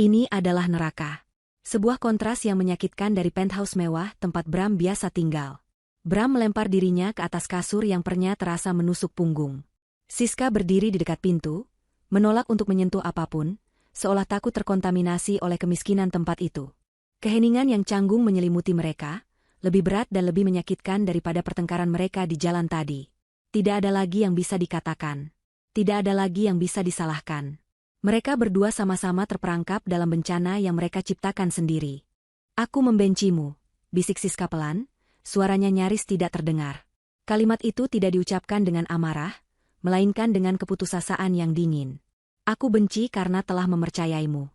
Ini adalah neraka. Sebuah kontras yang menyakitkan dari penthouse mewah tempat Bram biasa tinggal. Bram melempar dirinya ke atas kasur yang pernya terasa menusuk punggung. Siska berdiri di dekat pintu, menolak untuk menyentuh apapun, seolah takut terkontaminasi oleh kemiskinan tempat itu. Keheningan yang canggung menyelimuti mereka, lebih berat dan lebih menyakitkan daripada pertengkaran mereka di jalan tadi. Tidak ada lagi yang bisa dikatakan. Tidak ada lagi yang bisa disalahkan. Mereka berdua sama-sama terperangkap dalam bencana yang mereka ciptakan sendiri. "Aku membencimu," bisik Siska pelan, suaranya nyaris tidak terdengar. Kalimat itu tidak diucapkan dengan amarah, melainkan dengan keputusasaan yang dingin. Aku benci karena telah mempercayaimu.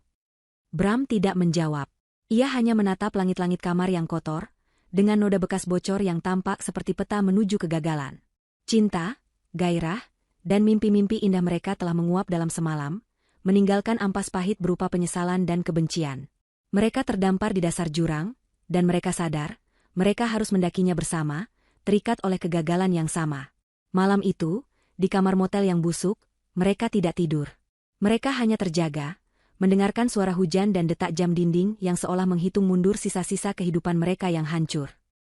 Bram tidak menjawab. Ia hanya menatap langit-langit kamar yang kotor, dengan noda bekas bocor yang tampak seperti peta menuju kegagalan. Cinta, gairah, dan mimpi-mimpi indah mereka telah menguap dalam semalam, meninggalkan ampas pahit berupa penyesalan dan kebencian. Mereka terdampar di dasar jurang, dan mereka sadar, mereka harus mendakinya bersama, terikat oleh kegagalan yang sama. Malam itu, di kamar motel yang busuk, mereka tidak tidur. Mereka hanya terjaga, mendengarkan suara hujan dan detak jam dinding yang seolah menghitung mundur sisa-sisa kehidupan mereka yang hancur.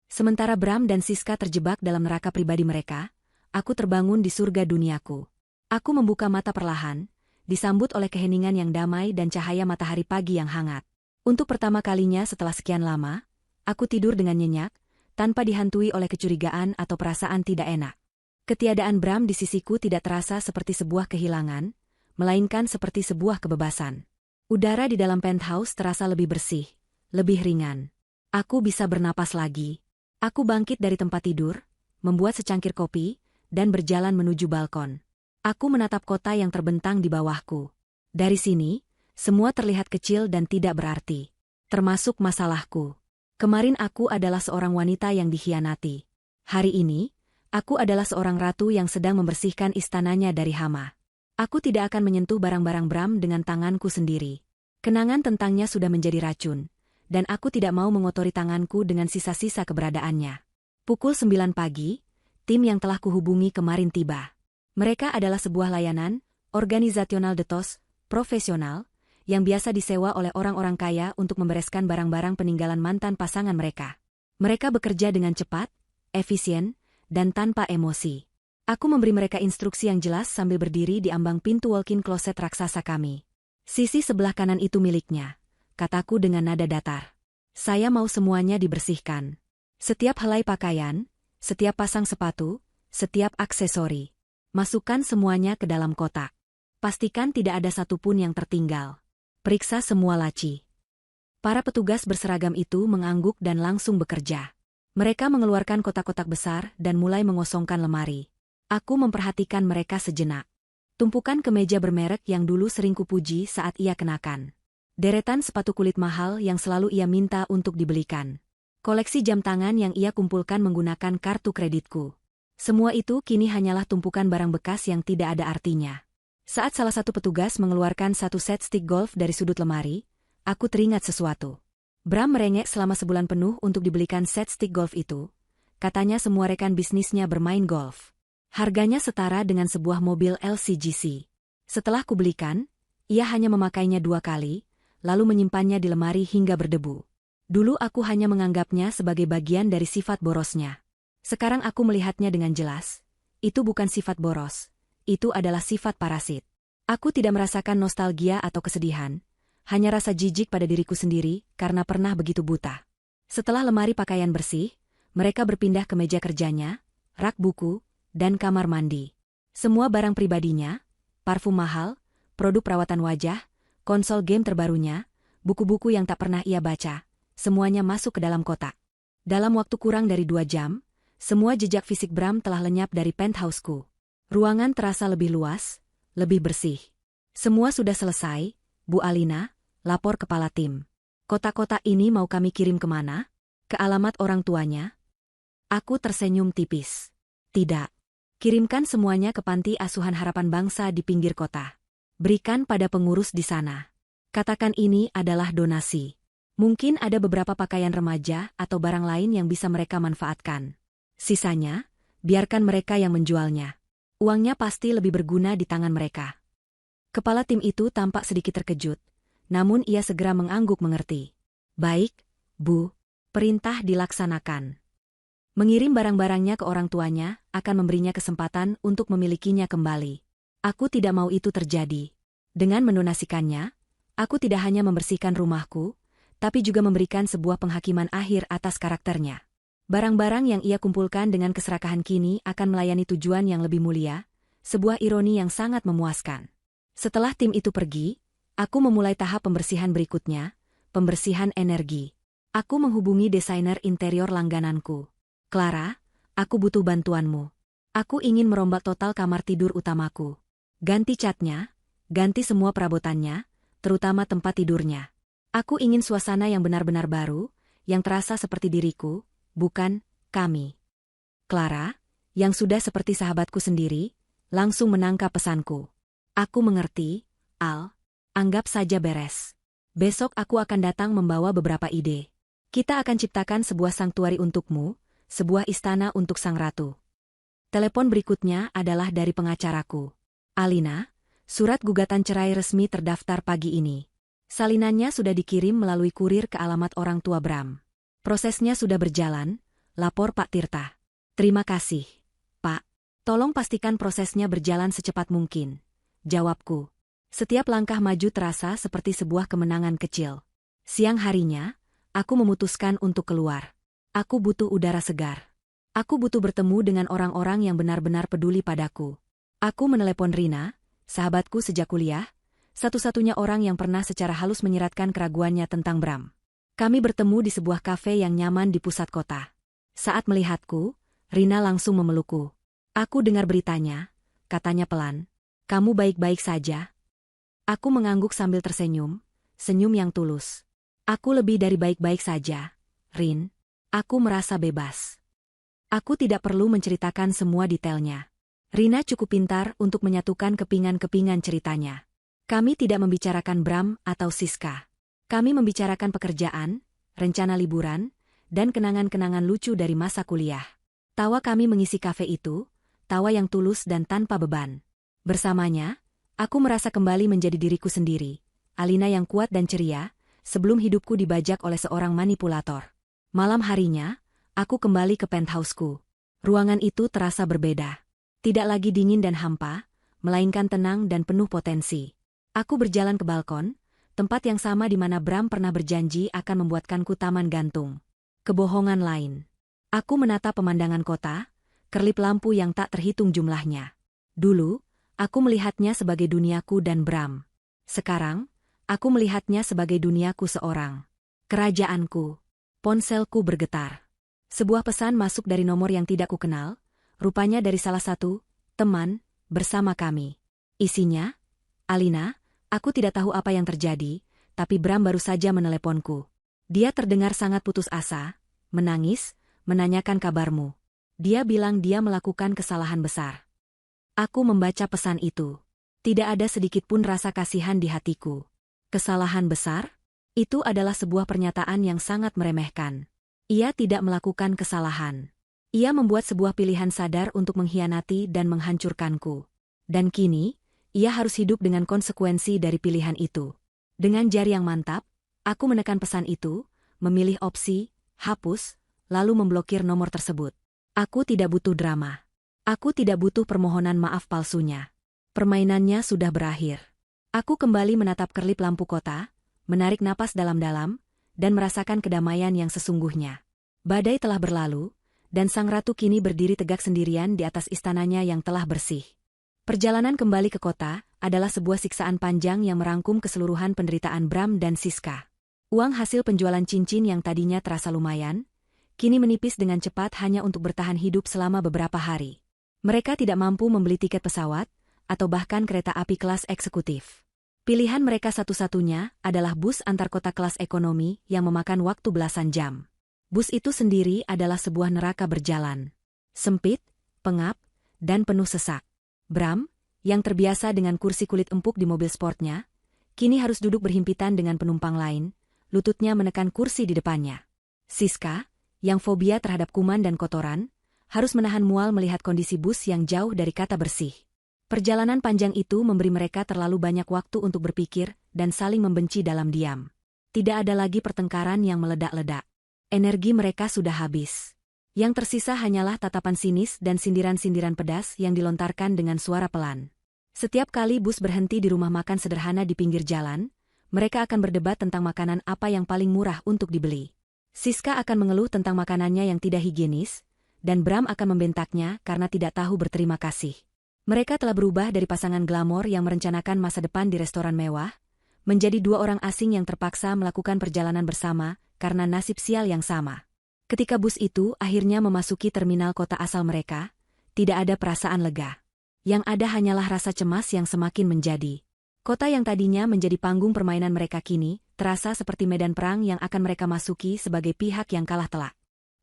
Sementara Bram dan Siska terjebak dalam neraka pribadi mereka, aku terbangun di surga duniaku. Aku membuka mata perlahan, disambut oleh keheningan yang damai dan cahaya matahari pagi yang hangat. Untuk pertama kalinya setelah sekian lama, aku tidur dengan nyenyak, tanpa dihantui oleh kecurigaan atau perasaan tidak enak. Ketiadaan Bram di sisiku tidak terasa seperti sebuah kehilangan, melainkan seperti sebuah kebebasan. Udara di dalam penthouse terasa lebih bersih, lebih ringan. Aku bisa bernapas lagi. Aku bangkit dari tempat tidur, membuat secangkir kopi, dan berjalan menuju balkon. Aku menatap kota yang terbentang di bawahku. Dari sini, semua terlihat kecil dan tidak berarti. Termasuk masalahku. Kemarin aku adalah seorang wanita yang dikhianati. Hari ini, aku adalah seorang ratu yang sedang membersihkan istananya dari hama. Aku tidak akan menyentuh barang-barang Bram dengan tanganku sendiri. Kenangan tentangnya sudah menjadi racun, dan aku tidak mau mengotori tanganku dengan sisa-sisa keberadaannya. Pukul 9 pagi, tim yang telah kuhubungi kemarin tiba. Mereka adalah sebuah layanan, organisasional detos, profesional, yang biasa disewa oleh orang-orang kaya untuk membereskan barang-barang peninggalan mantan pasangan mereka. Mereka bekerja dengan cepat, efisien, dan tanpa emosi. Aku memberi mereka instruksi yang jelas sambil berdiri di ambang pintu walk-in kloset raksasa kami. Sisi sebelah kanan itu miliknya, kataku dengan nada datar. Saya mau semuanya dibersihkan. Setiap helai pakaian, setiap pasang sepatu, setiap aksesori. Masukkan semuanya ke dalam kotak. Pastikan tidak ada satupun yang tertinggal. Periksa semua laci. Para petugas berseragam itu mengangguk dan langsung bekerja. Mereka mengeluarkan kotak-kotak besar dan mulai mengosongkan lemari. Aku memperhatikan mereka sejenak. Tumpukan kemeja bermerek yang dulu sering kupuji saat ia kenakan. Deretan sepatu kulit mahal yang selalu ia minta untuk dibelikan. Koleksi jam tangan yang ia kumpulkan menggunakan kartu kreditku. Semua itu kini hanyalah tumpukan barang bekas yang tidak ada artinya. Saat salah satu petugas mengeluarkan satu set stick golf dari sudut lemari, aku teringat sesuatu. Bram merengek selama sebulan penuh untuk dibelikan set stick golf itu. Katanya semua rekan bisnisnya bermain golf. Harganya setara dengan sebuah mobil LCGC. Setelah kubelikan, ia hanya memakainya 2 kali, lalu menyimpannya di lemari hingga berdebu. Dulu aku hanya menganggapnya sebagai bagian dari sifat borosnya. Sekarang aku melihatnya dengan jelas. Itu bukan sifat boros. Itu adalah sifat parasit. Aku tidak merasakan nostalgia atau kesedihan, hanya rasa jijik pada diriku sendiri karena pernah begitu buta. Setelah lemari pakaian bersih, mereka berpindah ke meja kerjanya, rak buku, dan kamar mandi. Semua barang pribadinya, parfum mahal, produk perawatan wajah, konsol game terbarunya, buku-buku yang tak pernah ia baca, semuanya masuk ke dalam kotak. Dalam waktu kurang dari 2 jam, semua jejak fisik Bram telah lenyap dari penthouseku. Ruangan terasa lebih luas, lebih bersih. Semua sudah selesai, Bu Alina, lapor kepala tim. Kotak-kotak ini mau kami kirim kemana? Ke alamat orang tuanya? Aku tersenyum tipis. Tidak. Kirimkan semuanya ke Panti Asuhan Harapan Bangsa di pinggir kota. Berikan pada pengurus di sana. Katakan ini adalah donasi. Mungkin ada beberapa pakaian remaja atau barang lain yang bisa mereka manfaatkan. Sisanya, biarkan mereka yang menjualnya. Uangnya pasti lebih berguna di tangan mereka. Kepala tim itu tampak sedikit terkejut, namun ia segera mengangguk mengerti. Baik, Bu, perintah dilaksanakan. Mengirim barang-barangnya ke orang tuanya akan memberinya kesempatan untuk memilikinya kembali. Aku tidak mau itu terjadi. Dengan mendonasikannya, aku tidak hanya membersihkan rumahku, tapi juga memberikan sebuah penghakiman akhir atas karakternya. Barang-barang yang ia kumpulkan dengan keserakahan kini akan melayani tujuan yang lebih mulia, sebuah ironi yang sangat memuaskan. Setelah tim itu pergi, aku memulai tahap pembersihan berikutnya, pembersihan energi. Aku menghubungi desainer interior langgananku. Clara, aku butuh bantuanmu. Aku ingin merombak total kamar tidur utamaku. Ganti catnya, ganti semua perabotannya, terutama tempat tidurnya. Aku ingin suasana yang benar-benar baru, yang terasa seperti diriku, bukan kami. Clara, yang sudah seperti sahabatku sendiri, langsung menangkap pesanku. Aku mengerti, Al. Anggap saja beres. Besok aku akan datang membawa beberapa ide. Kita akan ciptakan sebuah sanktuari untukmu, sebuah istana untuk sang ratu. Telepon berikutnya adalah dari pengacaraku. Alina, surat gugatan cerai resmi terdaftar pagi ini. Salinannya sudah dikirim melalui kurir ke alamat orang tua Bram. Prosesnya sudah berjalan, lapor Pak Tirta. Terima kasih, Pak. Tolong pastikan prosesnya berjalan secepat mungkin. Jawabku. Setiap langkah maju terasa seperti sebuah kemenangan kecil. Siang harinya, aku memutuskan untuk keluar. Aku butuh udara segar. Aku butuh bertemu dengan orang-orang yang benar-benar peduli padaku. Aku menelepon Rina, sahabatku sejak kuliah, satu-satunya orang yang pernah secara halus menyiratkan keraguannya tentang Bram. Kami bertemu di sebuah kafe yang nyaman di pusat kota. Saat melihatku, Rina langsung memelukku. Aku dengar beritanya, katanya pelan. Kamu baik-baik saja? Aku mengangguk sambil tersenyum, senyum yang tulus. Aku lebih dari baik-baik saja, Rin. Aku merasa bebas. Aku tidak perlu menceritakan semua detailnya. Rina cukup pintar untuk menyatukan kepingan-kepingan ceritanya. Kami tidak membicarakan Bram atau Siska. Kami membicarakan pekerjaan, rencana liburan, dan kenangan-kenangan lucu dari masa kuliah. Tawa kami mengisi kafe itu, tawa yang tulus dan tanpa beban. Bersamanya, aku merasa kembali menjadi diriku sendiri, Alina yang kuat dan ceria, sebelum hidupku dibajak oleh seorang manipulator. Malam harinya, aku kembali ke penthouseku. Ruangan itu terasa berbeda. Tidak lagi dingin dan hampa, melainkan tenang dan penuh potensi. Aku berjalan ke balkon, tempat yang sama di mana Bram pernah berjanji akan membuatkanku taman gantung. Kebohongan lain. Aku menatap pemandangan kota, kerlip lampu yang tak terhitung jumlahnya. Dulu, aku melihatnya sebagai duniaku dan Bram. Sekarang, aku melihatnya sebagai duniaku seorang. Kerajaanku. Ponselku bergetar. Sebuah pesan masuk dari nomor yang tidak kukenal, rupanya dari salah satu teman bersama kami. Isinya, Alina, aku tidak tahu apa yang terjadi, tapi Bram baru saja meneleponku. Dia terdengar sangat putus asa, menangis, menanyakan kabarmu. Dia bilang dia melakukan kesalahan besar. Aku membaca pesan itu. Tidak ada sedikit pun rasa kasihan di hatiku. Kesalahan besar? Itu adalah sebuah pernyataan yang sangat meremehkan. Ia tidak melakukan kesalahan. Ia membuat sebuah pilihan sadar untuk mengkhianati dan menghancurkanku. Dan kini, ia harus hidup dengan konsekuensi dari pilihan itu. Dengan jari yang mantap, aku menekan pesan itu, memilih opsi, hapus, lalu memblokir nomor tersebut. Aku tidak butuh drama. Aku tidak butuh permohonan maaf palsunya. Permainannya sudah berakhir. Aku kembali menatap kerlip lampu kota, menarik napas dalam-dalam, dan merasakan kedamaian yang sesungguhnya. Badai telah berlalu, dan sang ratu kini berdiri tegak sendirian di atas istananya yang telah bersih. Perjalanan kembali ke kota adalah sebuah siksaan panjang yang merangkum keseluruhan penderitaan Bram dan Siska. Uang hasil penjualan cincin yang tadinya terasa lumayan, kini menipis dengan cepat hanya untuk bertahan hidup selama beberapa hari. Mereka tidak mampu membeli tiket pesawat, atau bahkan kereta api kelas eksekutif. Pilihan mereka satu-satunya adalah bus antar kota kelas ekonomi yang memakan waktu belasan jam. Bus itu sendiri adalah sebuah neraka berjalan. Sempit, pengap, dan penuh sesak. Bram, yang terbiasa dengan kursi kulit empuk di mobil sportnya, kini harus duduk berhimpitan dengan penumpang lain, lututnya menekan kursi di depannya. Siska, yang fobia terhadap kuman dan kotoran, harus menahan mual melihat kondisi bus yang jauh dari kata bersih. Perjalanan panjang itu memberi mereka terlalu banyak waktu untuk berpikir dan saling membenci dalam diam. Tidak ada lagi pertengkaran yang meledak-ledak. Energi mereka sudah habis. Yang tersisa hanyalah tatapan sinis dan sindiran-sindiran pedas yang dilontarkan dengan suara pelan. Setiap kali bus berhenti di rumah makan sederhana di pinggir jalan, mereka akan berdebat tentang makanan apa yang paling murah untuk dibeli. Siska akan mengeluh tentang makanannya yang tidak higienis, dan Bram akan membentaknya karena tidak tahu berterima kasih. Mereka telah berubah dari pasangan glamor yang merencanakan masa depan di restoran mewah, menjadi dua orang asing yang terpaksa melakukan perjalanan bersama karena nasib sial yang sama. Ketika bus itu akhirnya memasuki terminal kota asal mereka, tidak ada perasaan lega. Yang ada hanyalah rasa cemas yang semakin menjadi. Kota yang tadinya menjadi panggung permainan mereka kini, terasa seperti medan perang yang akan mereka masuki sebagai pihak yang kalah telak.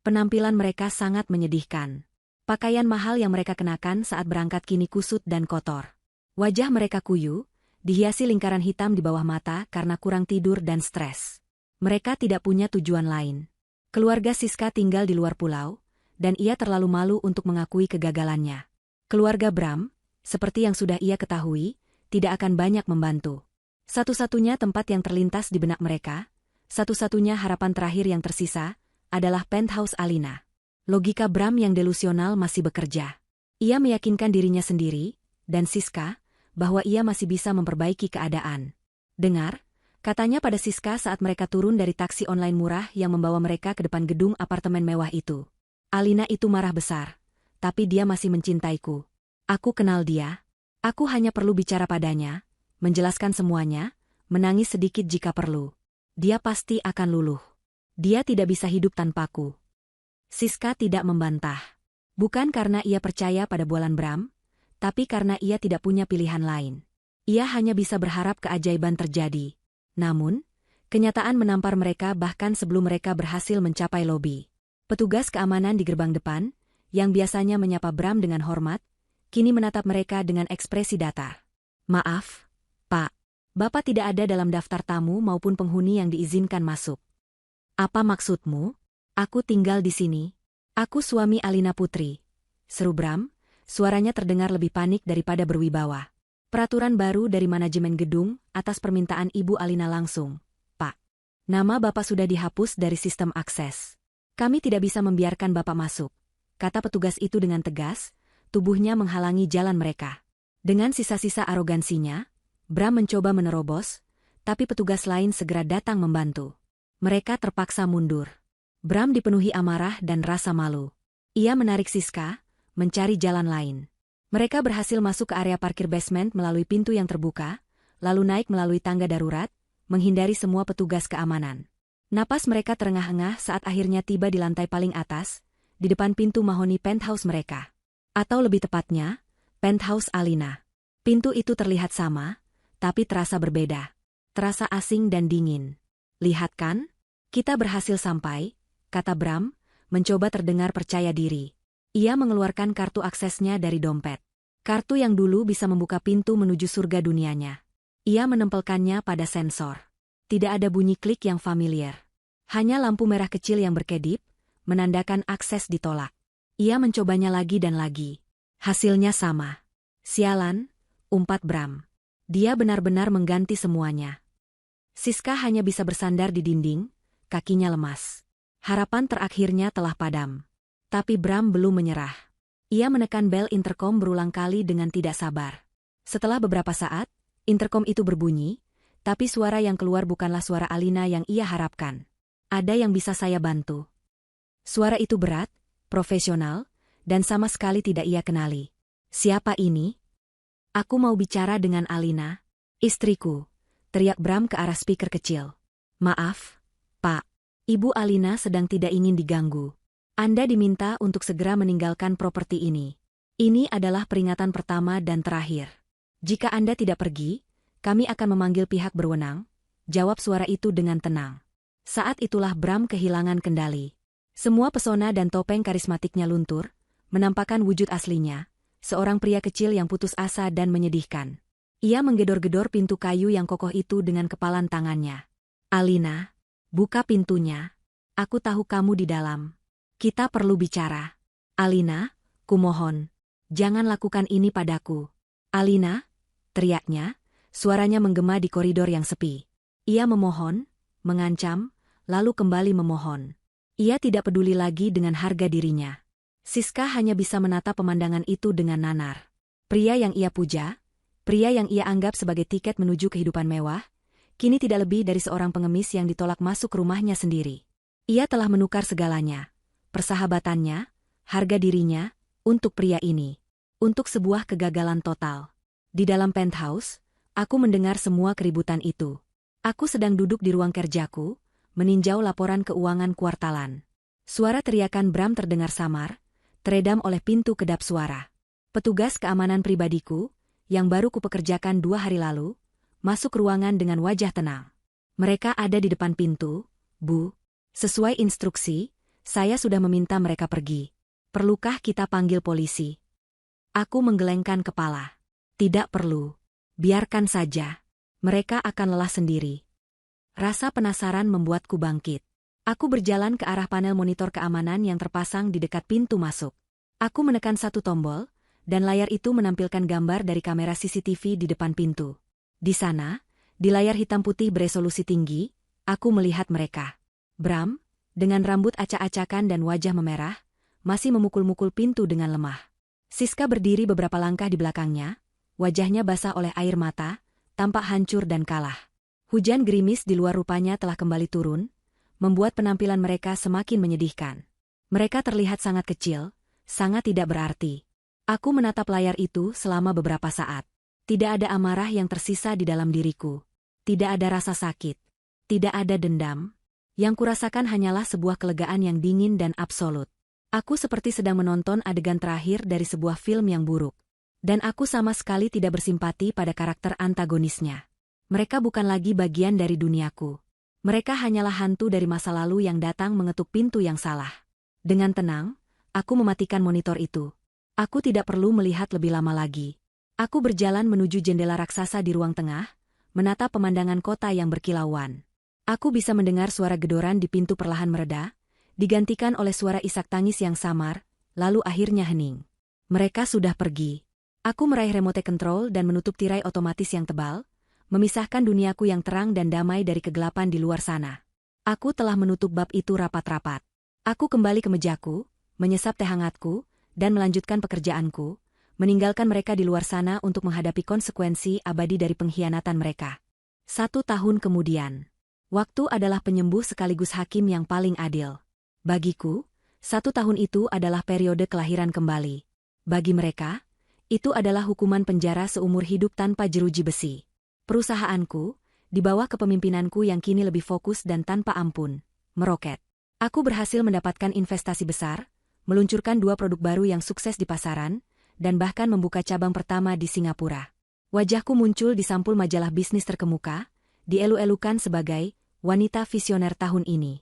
Penampilan mereka sangat menyedihkan. Pakaian mahal yang mereka kenakan saat berangkat kini kusut dan kotor. Wajah mereka kuyu, dihiasi lingkaran hitam di bawah mata karena kurang tidur dan stres. Mereka tidak punya tujuan lain. Keluarga Siska tinggal di luar pulau, dan ia terlalu malu untuk mengakui kegagalannya. Keluarga Bram, seperti yang sudah ia ketahui, tidak akan banyak membantu. Satu-satunya tempat yang terlintas di benak mereka, satu-satunya harapan terakhir yang tersisa, adalah penthouse Alina. Logika Bram yang delusional masih bekerja. Ia meyakinkan dirinya sendiri, dan Siska, bahwa ia masih bisa memperbaiki keadaan. Dengar, katanya pada Siska saat mereka turun dari taksi online murah yang membawa mereka ke depan gedung apartemen mewah itu. Alina itu marah besar, tapi dia masih mencintaiku. Aku kenal dia. Aku hanya perlu bicara padanya, menjelaskan semuanya, menangis sedikit jika perlu. Dia pasti akan luluh. Dia tidak bisa hidup tanpaku. Siska tidak membantah. Bukan karena ia percaya pada bualan Bram, tapi karena ia tidak punya pilihan lain. Ia hanya bisa berharap keajaiban terjadi. Namun, kenyataan menampar mereka bahkan sebelum mereka berhasil mencapai lobi. Petugas keamanan di gerbang depan, yang biasanya menyapa Bram dengan hormat, kini menatap mereka dengan ekspresi datar. Maaf, Pak. Bapak tidak ada dalam daftar tamu maupun penghuni yang diizinkan masuk. Apa maksudmu? Aku tinggal di sini. Aku suami Alina Putri. Seru Bram, suaranya terdengar lebih panik daripada berwibawa. Peraturan baru dari manajemen gedung atas permintaan Ibu Alina langsung. Pak, nama Bapak sudah dihapus dari sistem akses. Kami tidak bisa membiarkan Bapak masuk, kata petugas itu dengan tegas. Tubuhnya menghalangi jalan mereka. Dengan sisa-sisa arogansinya, Bram mencoba menerobos, tapi petugas lain segera datang membantu. Mereka terpaksa mundur. Bram dipenuhi amarah dan rasa malu. Ia menarik Siska, mencari jalan lain. Mereka berhasil masuk ke area parkir basement melalui pintu yang terbuka, lalu naik melalui tangga darurat, menghindari semua petugas keamanan. Napas mereka terengah-engah saat akhirnya tiba di lantai paling atas, di depan pintu mahoni penthouse mereka. Atau lebih tepatnya, penthouse Alina. Pintu itu terlihat sama, tapi terasa berbeda. Terasa asing dan dingin. Lihat kan? Kita berhasil sampai, kata Bram, mencoba terdengar percaya diri. Ia mengeluarkan kartu aksesnya dari dompet. Kartu yang dulu bisa membuka pintu menuju surga dunianya. Ia menempelkannya pada sensor. Tidak ada bunyi klik yang familiar. Hanya lampu merah kecil yang berkedip, menandakan akses ditolak. Ia mencobanya lagi dan lagi. Hasilnya sama. Sialan, umpat Bram. Dia benar-benar mengganti semuanya. Siska hanya bisa bersandar di dinding, kakinya lemas. Harapan terakhirnya telah padam. Tapi Bram belum menyerah. Ia menekan bel interkom berulang kali dengan tidak sabar. Setelah beberapa saat, interkom itu berbunyi, tapi suara yang keluar bukanlah suara Alina yang ia harapkan. Ada yang bisa saya bantu. Suara itu berat, profesional, dan sama sekali tidak ia kenali. Siapa ini? Aku mau bicara dengan Alina, istriku, teriak Bram ke arah speaker kecil. Maaf, Pak. Ibu Alina sedang tidak ingin diganggu. Anda diminta untuk segera meninggalkan properti ini. Ini adalah peringatan pertama dan terakhir. Jika Anda tidak pergi, kami akan memanggil pihak berwenang, jawab suara itu dengan tenang. Saat itulah Bram kehilangan kendali. Semua pesona dan topeng karismatiknya luntur, menampakkan wujud aslinya, seorang pria kecil yang putus asa dan menyedihkan. Ia menggedor-gedor pintu kayu yang kokoh itu dengan kepalan tangannya. Alina, buka pintunya. Aku tahu kamu di dalam. Kita perlu bicara. Alina, kumohon, jangan lakukan ini padaku. Alina, teriaknya, suaranya menggema di koridor yang sepi. Ia memohon, mengancam, lalu kembali memohon. Ia tidak peduli lagi dengan harga dirinya. Siska hanya bisa menatap pemandangan itu dengan nanar. Pria yang ia puja, pria yang ia anggap sebagai tiket menuju kehidupan mewah, kini tidak lebih dari seorang pengemis yang ditolak masuk rumahnya sendiri. Ia telah menukar segalanya, persahabatannya, harga dirinya, untuk pria ini. Untuk sebuah kegagalan total. Di dalam penthouse, aku mendengar semua keributan itu. Aku sedang duduk di ruang kerjaku, meninjau laporan keuangan kuartalan. Suara teriakan Bram terdengar samar, teredam oleh pintu kedap suara. Petugas keamanan pribadiku, yang baru kupekerjakan 2 hari lalu, masuk ruangan dengan wajah tenang. Mereka ada di depan pintu, Bu. Sesuai instruksi, saya sudah meminta mereka pergi. Perlukah kita panggil polisi? Aku menggelengkan kepala. Tidak perlu. Biarkan saja. Mereka akan lelah sendiri. Rasa penasaran membuatku bangkit. Aku berjalan ke arah panel monitor keamanan yang terpasang di dekat pintu masuk. Aku menekan satu tombol, dan layar itu menampilkan gambar dari kamera CCTV di depan pintu. Di sana, di layar hitam putih beresolusi tinggi, aku melihat mereka. Bram, dengan rambut acak-acakan dan wajah memerah, masih memukul-mukul pintu dengan lemah. Siska berdiri beberapa langkah di belakangnya, wajahnya basah oleh air mata, tampak hancur dan kalah. Hujan gerimis di luar rupanya telah kembali turun, membuat penampilan mereka semakin menyedihkan. Mereka terlihat sangat kecil, sangat tidak berarti. Aku menatap layar itu selama beberapa saat. Tidak ada amarah yang tersisa di dalam diriku. Tidak ada rasa sakit. Tidak ada dendam. Yang kurasakan hanyalah sebuah kelegaan yang dingin dan absolut. Aku seperti sedang menonton adegan terakhir dari sebuah film yang buruk. Dan aku sama sekali tidak bersimpati pada karakter antagonisnya. Mereka bukan lagi bagian dari duniaku. Mereka hanyalah hantu dari masa lalu yang datang mengetuk pintu yang salah. Dengan tenang, aku mematikan monitor itu. Aku tidak perlu melihat lebih lama lagi. Aku berjalan menuju jendela raksasa di ruang tengah, menatap pemandangan kota yang berkilauan. Aku bisa mendengar suara gedoran di pintu perlahan mereda, digantikan oleh suara isak tangis yang samar, lalu akhirnya hening. Mereka sudah pergi. Aku meraih remote control dan menutup tirai otomatis yang tebal, memisahkan duniaku yang terang dan damai dari kegelapan di luar sana. Aku telah menutup bab itu rapat-rapat. Aku kembali ke mejaku, menyesap teh hangatku, dan melanjutkan pekerjaanku, meninggalkan mereka di luar sana untuk menghadapi konsekuensi abadi dari pengkhianatan mereka. 1 tahun kemudian. Waktu adalah penyembuh sekaligus hakim yang paling adil. Bagiku, 1 tahun itu adalah periode kelahiran kembali. Bagi mereka, itu adalah hukuman penjara seumur hidup tanpa jeruji besi. Perusahaanku, di bawah kepemimpinanku yang kini lebih fokus dan tanpa ampun, meroket. Aku berhasil mendapatkan investasi besar, meluncurkan 2 produk baru yang sukses di pasaran, dan bahkan membuka cabang pertama di Singapura. Wajahku muncul di sampul majalah bisnis terkemuka, dielu-elukan sebagai wanita visioner tahun ini.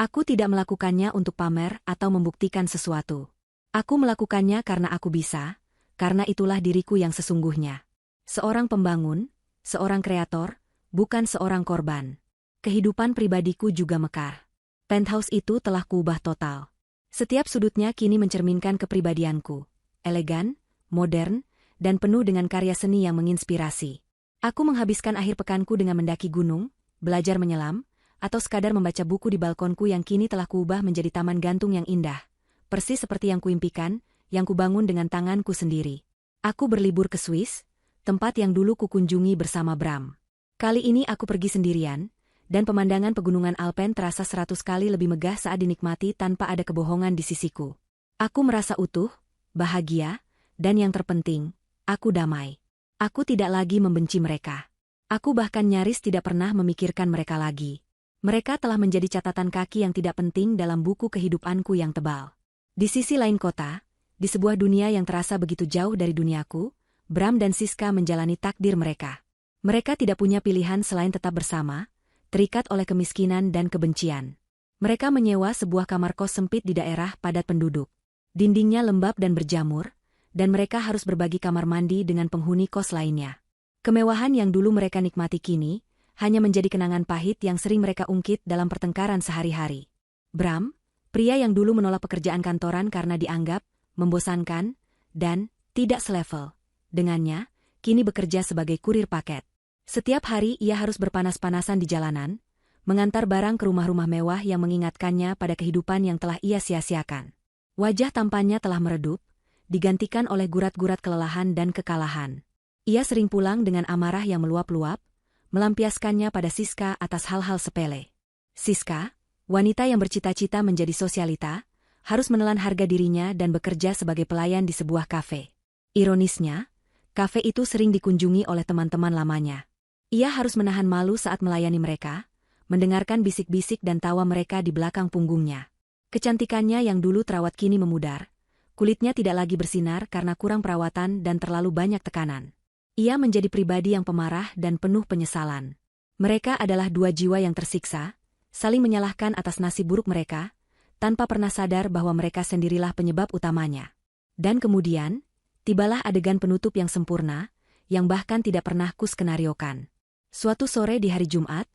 Aku tidak melakukannya untuk pamer atau membuktikan sesuatu. Aku melakukannya karena aku bisa, karena itulah diriku yang sesungguhnya. Seorang pembangun, seorang kreator, bukan seorang korban. Kehidupan pribadiku juga mekar. Penthouse itu telah kuubah total. Setiap sudutnya kini mencerminkan kepribadianku. Elegan, modern, dan penuh dengan karya seni yang menginspirasi. Aku menghabiskan akhir pekanku dengan mendaki gunung, belajar menyelam, atau sekadar membaca buku di balkonku yang kini telah kuubah menjadi taman gantung yang indah. Persis seperti yang kuimpikan, yang kubangun dengan tanganku sendiri. Aku berlibur ke Swiss, tempat yang dulu kukunjungi bersama Bram. Kali ini aku pergi sendirian, dan pemandangan pegunungan Alpen terasa 100 kali lebih megah saat dinikmati tanpa ada kebohongan di sisiku. Aku merasa utuh, bahagia, dan yang terpenting, aku damai. Aku tidak lagi membenci mereka. Aku bahkan nyaris tidak pernah memikirkan mereka lagi. Mereka telah menjadi catatan kaki yang tidak penting dalam buku kehidupanku yang tebal. Di sisi lain kota, di sebuah dunia yang terasa begitu jauh dari duniaku, Bram dan Siska menjalani takdir mereka. Mereka tidak punya pilihan selain tetap bersama, terikat oleh kemiskinan dan kebencian. Mereka menyewa sebuah kamar kos sempit di daerah padat penduduk. Dindingnya lembab dan berjamur, dan mereka harus berbagi kamar mandi dengan penghuni kos lainnya. Kemewahan yang dulu mereka nikmati kini, hanya menjadi kenangan pahit yang sering mereka ungkit dalam pertengkaran sehari-hari. Bram, pria yang dulu menolak pekerjaan kantoran karena dianggap membosankan dan tidak selevel dengannya, kini bekerja sebagai kurir paket. Setiap hari ia harus berpanas-panasan di jalanan, mengantar barang ke rumah-rumah mewah yang mengingatkannya pada kehidupan yang telah ia sia-siakan. Wajah tampannya telah meredup, digantikan oleh gurat-gurat kelelahan dan kekalahan. Ia sering pulang dengan amarah yang meluap-luap, melampiaskannya pada Siska atas hal-hal sepele. Siska, wanita yang bercita-cita menjadi sosialita, harus menelan harga dirinya dan bekerja sebagai pelayan di sebuah kafe. Ironisnya, kafe itu sering dikunjungi oleh teman-teman lamanya. Ia harus menahan malu saat melayani mereka, mendengarkan bisik-bisik dan tawa mereka di belakang punggungnya. Kecantikannya yang dulu terawat kini memudar, kulitnya tidak lagi bersinar karena kurang perawatan dan terlalu banyak tekanan. Ia menjadi pribadi yang pemarah dan penuh penyesalan. Mereka adalah dua jiwa yang tersiksa, saling menyalahkan atas nasib buruk mereka, tanpa pernah sadar bahwa mereka sendirilah penyebab utamanya. Dan kemudian, tibalah adegan penutup yang sempurna, yang bahkan tidak pernah kuskenariokan. Suatu sore di hari Jumat,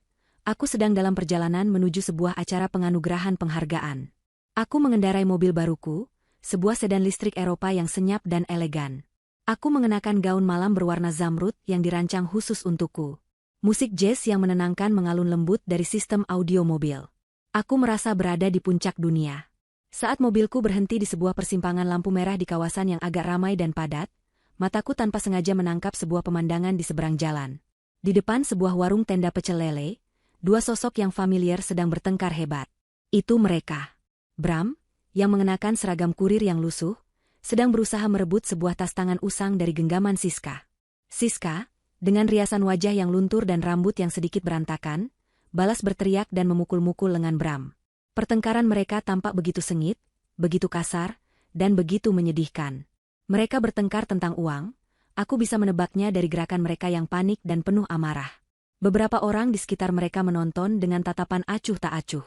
aku sedang dalam perjalanan menuju sebuah acara penganugerahan penghargaan. Aku mengendarai mobil baruku, sebuah sedan listrik Eropa yang senyap dan elegan. Aku mengenakan gaun malam berwarna zamrud yang dirancang khusus untukku. Musik jazz yang menenangkan mengalun lembut dari sistem audio mobil. Aku merasa berada di puncak dunia. Saat mobilku berhenti di sebuah persimpangan lampu merah di kawasan yang agak ramai dan padat, mataku tanpa sengaja menangkap sebuah pemandangan di seberang jalan. Di depan sebuah warung tenda pecel lele, dua sosok yang familiar sedang bertengkar hebat. Itu mereka. Bram, yang mengenakan seragam kurir yang lusuh, sedang berusaha merebut sebuah tas tangan usang dari genggaman Siska. Siska, dengan riasan wajah yang luntur dan rambut yang sedikit berantakan, balas berteriak dan memukul-mukul lengan Bram. Pertengkaran mereka tampak begitu sengit, begitu kasar, dan begitu menyedihkan. Mereka bertengkar tentang uang, aku bisa menebaknya dari gerakan mereka yang panik dan penuh amarah. Beberapa orang di sekitar mereka menonton dengan tatapan acuh tak acuh.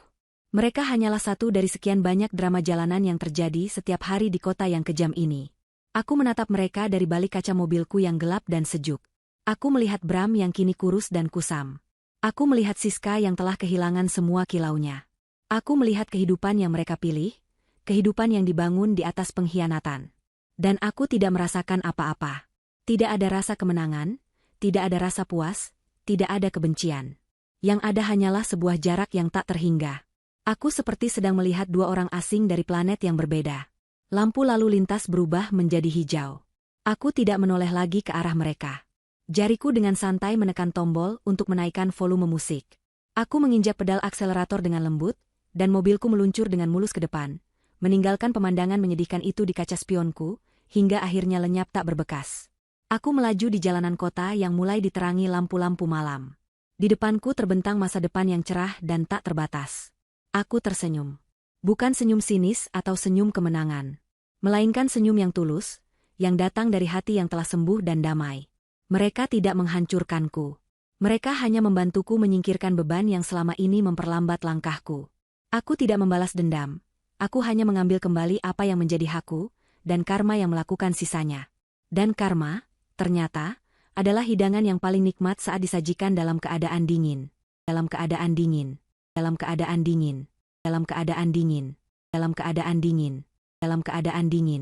Mereka hanyalah satu dari sekian banyak drama jalanan yang terjadi setiap hari di kota yang kejam ini. Aku menatap mereka dari balik kaca mobilku yang gelap dan sejuk. Aku melihat Bram yang kini kurus dan kusam. Aku melihat Siska yang telah kehilangan semua kilaunya. Aku melihat kehidupan yang mereka pilih, kehidupan yang dibangun di atas pengkhianatan. Dan aku tidak merasakan apa-apa. Tidak ada rasa kemenangan, tidak ada rasa puas, tidak ada kebencian. Yang ada hanyalah sebuah jarak yang tak terhingga. Aku seperti sedang melihat dua orang asing dari planet yang berbeda. Lampu lalu lintas berubah menjadi hijau. Aku tidak menoleh lagi ke arah mereka. Jariku dengan santai menekan tombol untuk menaikkan volume musik. Aku menginjak pedal akselerator dengan lembut, dan mobilku meluncur dengan mulus ke depan, meninggalkan pemandangan menyedihkan itu di kaca spionku, hingga akhirnya lenyap tak berbekas. Aku melaju di jalanan kota yang mulai diterangi lampu-lampu malam. Di depanku terbentang masa depan yang cerah dan tak terbatas. Aku tersenyum. Bukan senyum sinis atau senyum kemenangan. Melainkan senyum yang tulus, yang datang dari hati yang telah sembuh dan damai. Mereka tidak menghancurkanku. Mereka hanya membantuku menyingkirkan beban yang selama ini memperlambat langkahku. Aku tidak membalas dendam. Aku hanya mengambil kembali apa yang menjadi hakku, dan karma yang melakukan sisanya. Dan karma, ternyata, adalah hidangan yang paling nikmat saat disajikan dalam keadaan dingin. Dalam keadaan dingin. Dalam keadaan dingin, dalam keadaan dingin, dalam keadaan dingin, dalam keadaan dingin.